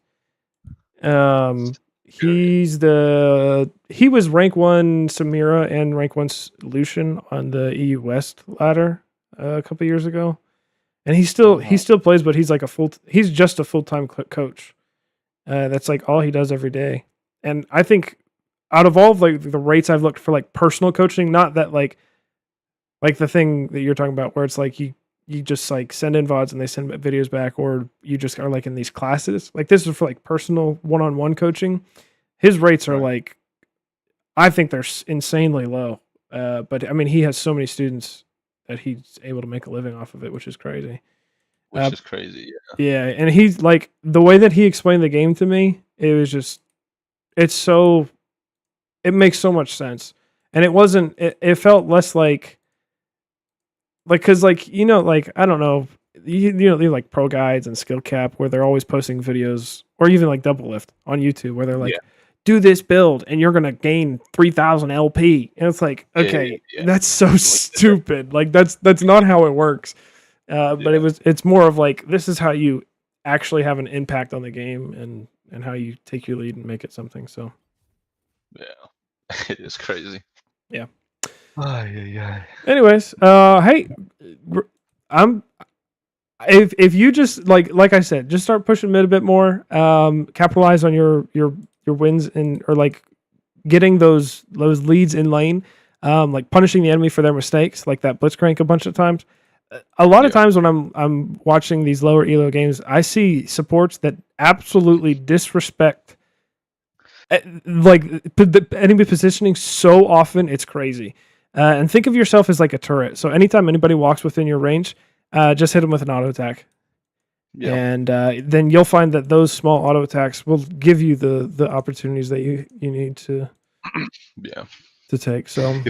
He was rank 1 Samira and rank 1 Lucian on the EU West ladder a couple years ago. And he still plays, but he's like he's just a full-time coach. That's like all he does every day. And I think out of all of like the rates I've looked for like personal coaching, not that like the thing that you're talking about where it's like you just like send in VODs and they send videos back, or you just are like in these classes. Like this is for like personal one-on-one coaching. His rates are like, I think they're insanely low. But I mean, he has so many students that he's able to make a living off of it, which is crazy. Which is crazy, yeah. Yeah, and he's like the way that he explained the game to me, it was just it makes so much sense. And it felt less like cuz like like I don't know, you like pro guides and skill cap where they're always posting videos, or even like double lift on YouTube where they're like do this build and you're going to gain 3000 LP. And it's like, okay, that's so stupid. Like that's not how it works. But it's more of like, this is how you actually have an impact on the game and how you take your lead and make it something. So, yeah, it is crazy. Yeah. Anyways, hey, if you just like I said, just start pushing mid a bit more, capitalize on your wins or like getting those leads in lane, like punishing the enemy for their mistakes, like that blitzcrank a bunch of times. A lot of times when I'm watching these lower elo games, I see supports that absolutely disrespect like the enemy positioning so often, it's crazy. And think of yourself as like a turret. So anytime anybody walks within your range, just hit them with an auto attack. Yeah. And then you'll find that those small auto attacks will give you the opportunities that you need to to take. So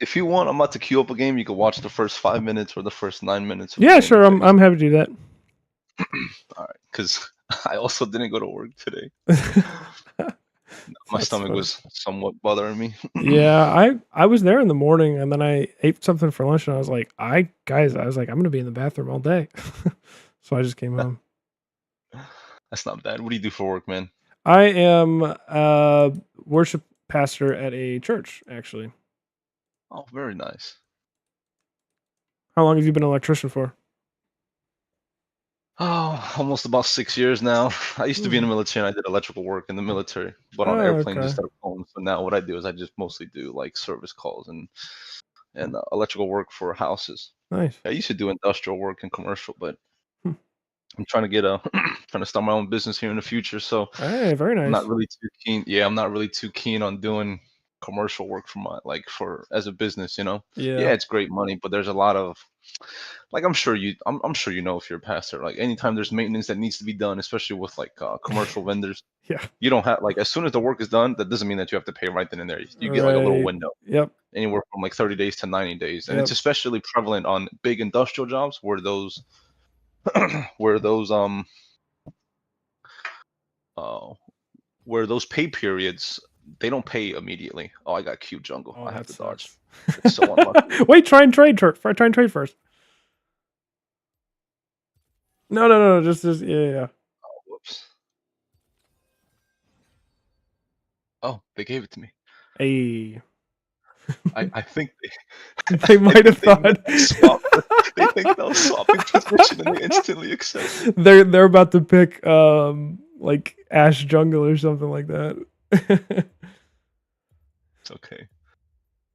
if you want, I'm about to queue up a game. You can watch the first 5 minutes or the first 9 minutes. Yeah, sure. I'm happy to do that. All right, because I also didn't go to work today. My stomach was somewhat bothering me. Yeah, I was there in the morning and then I ate something for lunch and I was like, I'm gonna be in the bathroom all day. So I just came home. That's not bad. What do you do for work, man? I am a worship pastor at a church, actually. Oh, very nice. How long have you been an electrician for? Oh, almost about 6 years now. I used to be in the military and I did electrical work in the military, but on airplanes instead of home. So now what I do is I just mostly do like service calls and electrical work for houses. Nice. I used to do industrial work and commercial, but I'm trying to trying to start my own business here in the future. So hey, very nice. I'm not really too keen. Yeah, I'm not really too keen on doing commercial work for as a business. Yeah, it's great money, but there's a lot of I'm sure you know if you're a pastor, like anytime there's maintenance that needs to be done, especially with like commercial vendors. Yeah. You don't have as soon as the work is done, that doesn't mean that you have to pay right then and there. You get like a little window. Yep. Anywhere from like 30 days to 90 days. And it's especially prevalent on big industrial jobs where those pay periods, they don't pay immediately. Oh, I got cute jungle. I have to dodge. It's so unlucky. Wait, try and trade first. No. Just yeah. Oh, whoops. Oh, they gave it to me. Hey. I think they might have thought they think they'll swap in position and they instantly accept it. They're about to pick like Ash Jungle or something like that. It's okay.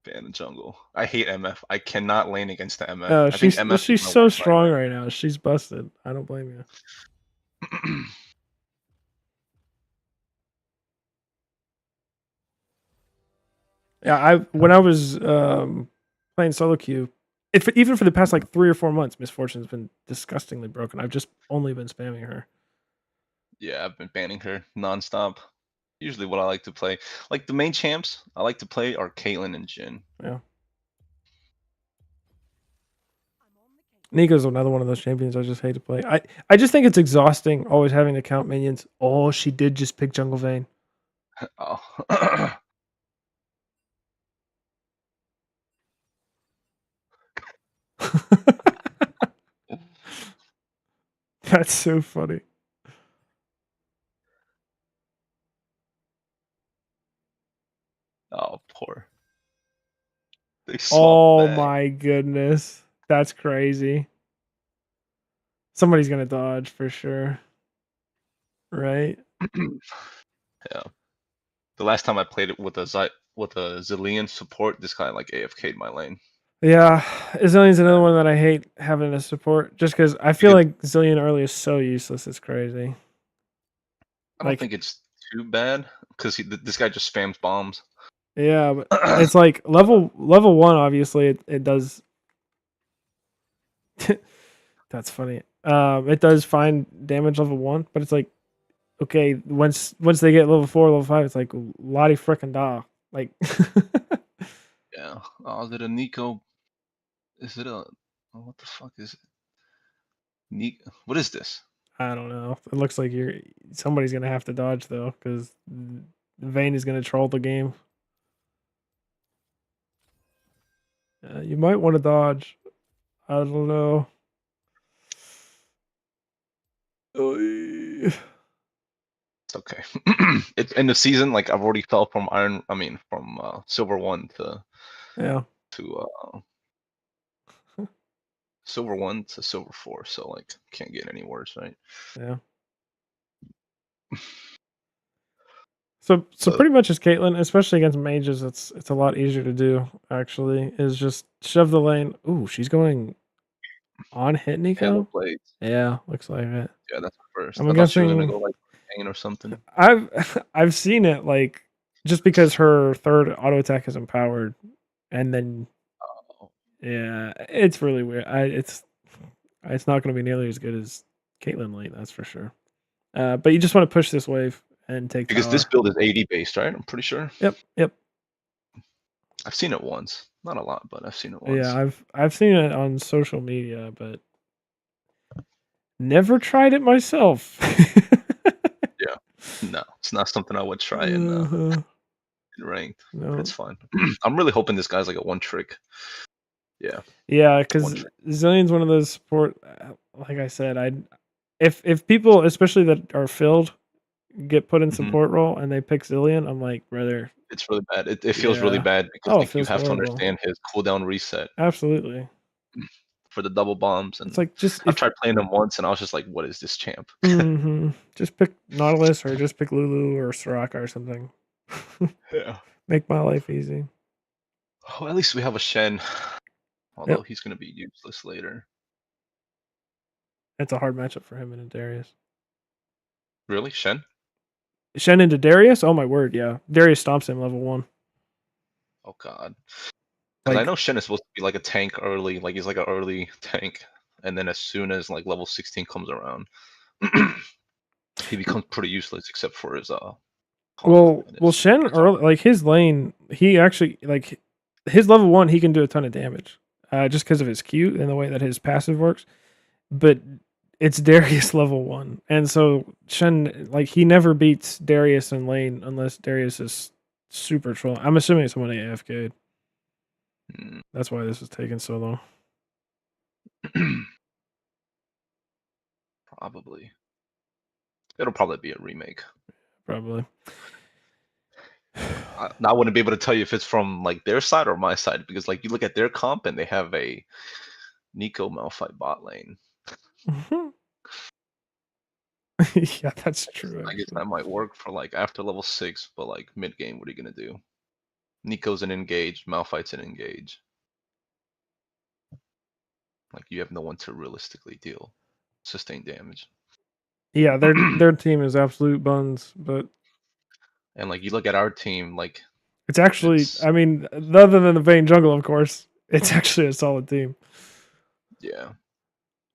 Ban the jungle. I hate MF. I cannot lane against the MF. She's so strong right now. She's busted. I don't blame you. Yeah, when I was playing solo queue, even for the past like 3 or 4 months, Miss Fortune's been disgustingly broken. I've just only been spamming her. Yeah, I've been banning her nonstop. Usually what I like to play. Like the main champs I like to play are Caitlyn and Jhin. Yeah. Nico's another one of those champions I just hate to play. I just think it's exhausting always having to count minions. Oh, she did just pick Jungle Vein. Oh. That's so funny. Oh, poor. They Oh swapped back. my goodness. That's crazy. Somebody's gonna dodge for sure. Right? Yeah. The last time I played it with a Zilean support, this guy like AFK'd my lane. Yeah. Zillion's another one that I hate having to support just because I feel like Zillion early is so useless. It's crazy. I don't Like- think it's too bad because this guy just spams bombs. Yeah, but it's like level 1, obviously it does. That's funny. It does find damage level 1, but it's like, okay, once they get level 4, level 5, it's like Lottie frickin' da. Like, Yeah. Oh, is it a Nico? Is it a? Oh, what the fuck is it? Nico? What is this? I don't know. It looks like somebody's gonna have to dodge though, because Vayne is gonna troll the game. You might want to dodge. I don't know. Oy. It's okay. It's in the season. Like I've already fell from silver 1 Yeah. to silver 1 to silver 4. So like can't get any worse, right? Yeah. So pretty much as Caitlyn, especially against mages, it's a lot easier to do. Actually, is just shove the lane. Ooh, she's going on hit Nico. Handle plays. Yeah, looks like it. Yeah, that's first. I'm I thought she was gonna guessing- go like pain or something. I've seen it like just because her third auto attack is empowered, and then Oh, yeah, it's really weird. It's not going to be nearly as good as Caitlyn late, that's for sure. But you just want to push this wave and take because tower. this build is 80 based, right? I'm pretty sure. Yep. I've seen it once, not a lot, but I've seen it once. Yeah, I've seen it on social media, but never tried it myself. No, it's not something I would try in Uh-huh. ranked. No. But it's fine. I'm really hoping this guy's like a one trick. Yeah, because One Zillion's one of those support. Like I said, if people, especially that are filled, get put in Mhm. support role and they pick Zillion, I'm like, brother, It's really bad. It feels really Yeah. bad because Oh, it like you feels have to horrible. understand his cooldown reset absolutely. for the double bombs. And It's like just I've tried playing him once, and I was just like, "What is this champ?" just pick Nautilus or just pick Lulu or Soraka or something. Yeah. Make my life easy. Oh, at least we have a Shen. Although he's gonna be useless later. It's a hard matchup for him and Darius. Really, Shen? Shen into Darius? Oh my word, yeah. Darius stomps him level 1. Oh god. Because I Like- know Shen is supposed to be like a tank early, like he's like an early tank, and then as soon as like level 16 comes around, he becomes pretty useless except for his Well, and his- Shen his early, armor. like his lane, he actually like his level 1, he can do a ton of damage, just because of his Q and the way that his passive works. But it's Darius level 1, and so Shen, like, he never beats Darius in lane unless Darius is super troll. I'm assuming someone AFK'd. Mm. That's why this is taking so long. Probably. It'll probably be a remake. Probably. I wouldn't be able to tell you if it's from like their side or my side because like you look at their comp and they have a Nico Malphite bot lane. Yeah, that's true. I guess actually. that might work for like after level 6, but like mid game, what are you gonna do? Nico's an engage, Malphite's an engage. Like you have no one to realistically deal sustain damage. Yeah, their team is absolute buns, but And like you look at our team, like it's actually, It's- I mean, other than the Vayne jungle, of course, it's actually a solid team. yeah,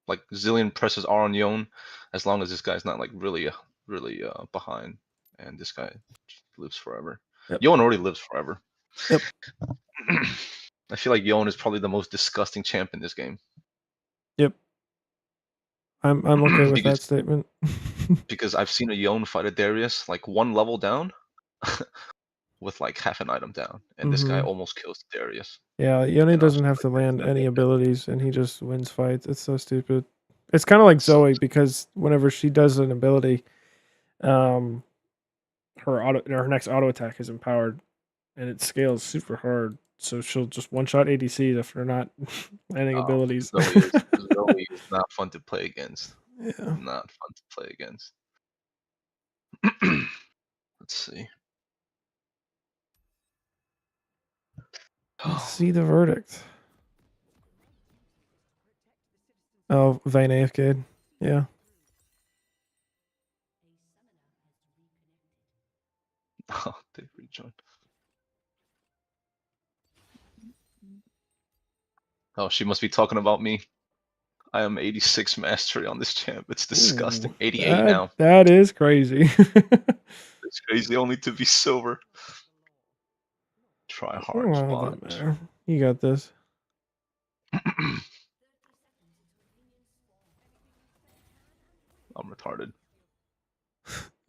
like Zillion presses R on Yone, as long as this guy's not like really behind. and this guy lives forever. Yep. Yon already lives forever. Yep. I feel like Yon is probably the most disgusting champ in this game I'm okay with that because statement. because I've seen a Yon fight a Darius like one level down with like half an item down, and this guy almost kills Darius. Yeah, Yone And I was doesn't just have to like, land "That's any not abilities, and he just wins fights. It's so stupid. It's kind of like Zoe because whenever she does an ability, her next auto attack is empowered, and it scales super hard. So she'll just one shot ADCs if they're not landing abilities. Zoe is not fun to play against. Yeah. Not fun to play against. Let's see. Let's see the verdict. Oh, Vayne AFK'd. Yeah. Oh, they rejoined. Oh, she must be talking about me. I am 86 mastery on this champ. It's disgusting. 88 now. That is crazy. It's crazy only to be silver. Try hard Oh, spot. doesn't matter. You got this. I'm retarded.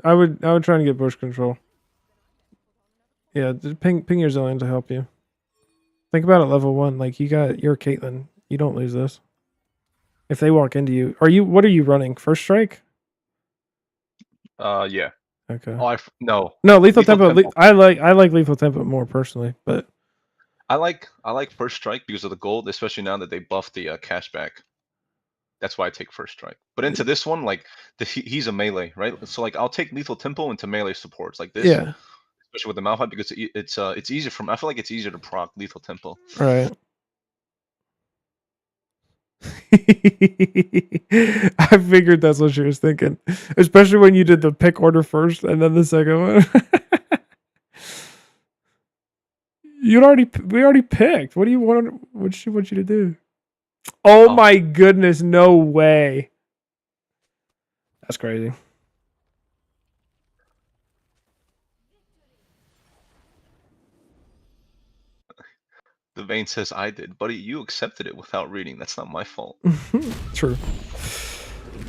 I would try and get bush control. Yeah, just ping your Zillion to help you. Think about it level 1. Like you're Caitlyn. You don't lose this. If they walk into you. What are you running? First strike? Yeah. Okay. Oh, no. No, lethal Lethal tempo. Tempo. I like lethal tempo more personally, but I like first strike because of the gold, especially now that they buffed the cashback. That's why I take first strike. But into this one, like he's a melee, right? So like I'll take lethal tempo into melee supports like this, yeah. especially with the Malphite because it's easier I feel like it's easier to proc lethal tempo. Right. I figured that's what she was thinking, especially when you did the pick order first and then the second one. We already picked. What do you want? What she want you to do? Oh my goodness! No way. That's crazy. The Vayne says I did, buddy. You accepted it without reading. That's not my fault. True.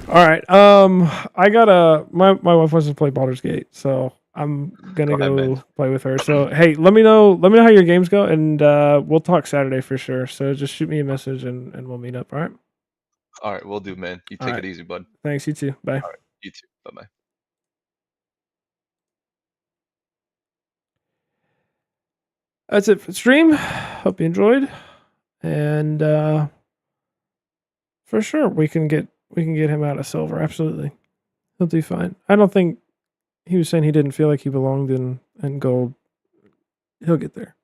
All right. I gotta. My wife wants to play Baldur's Gate, so I'm gonna Go ahead, go man. play with her. So hey, let me know how your games go, and we'll talk Saturday for sure. So just shoot me a message, and we'll meet up. All right. All right, we'll do, man. You take Alright. it easy, bud. Thanks. You too. Bye. All right, you too. Bye bye. That's it for the stream. Hope you enjoyed, and for sure we can get him out of silver. Absolutely, he'll do fine. I don't think he was saying he didn't feel like he belonged in gold. He'll get there.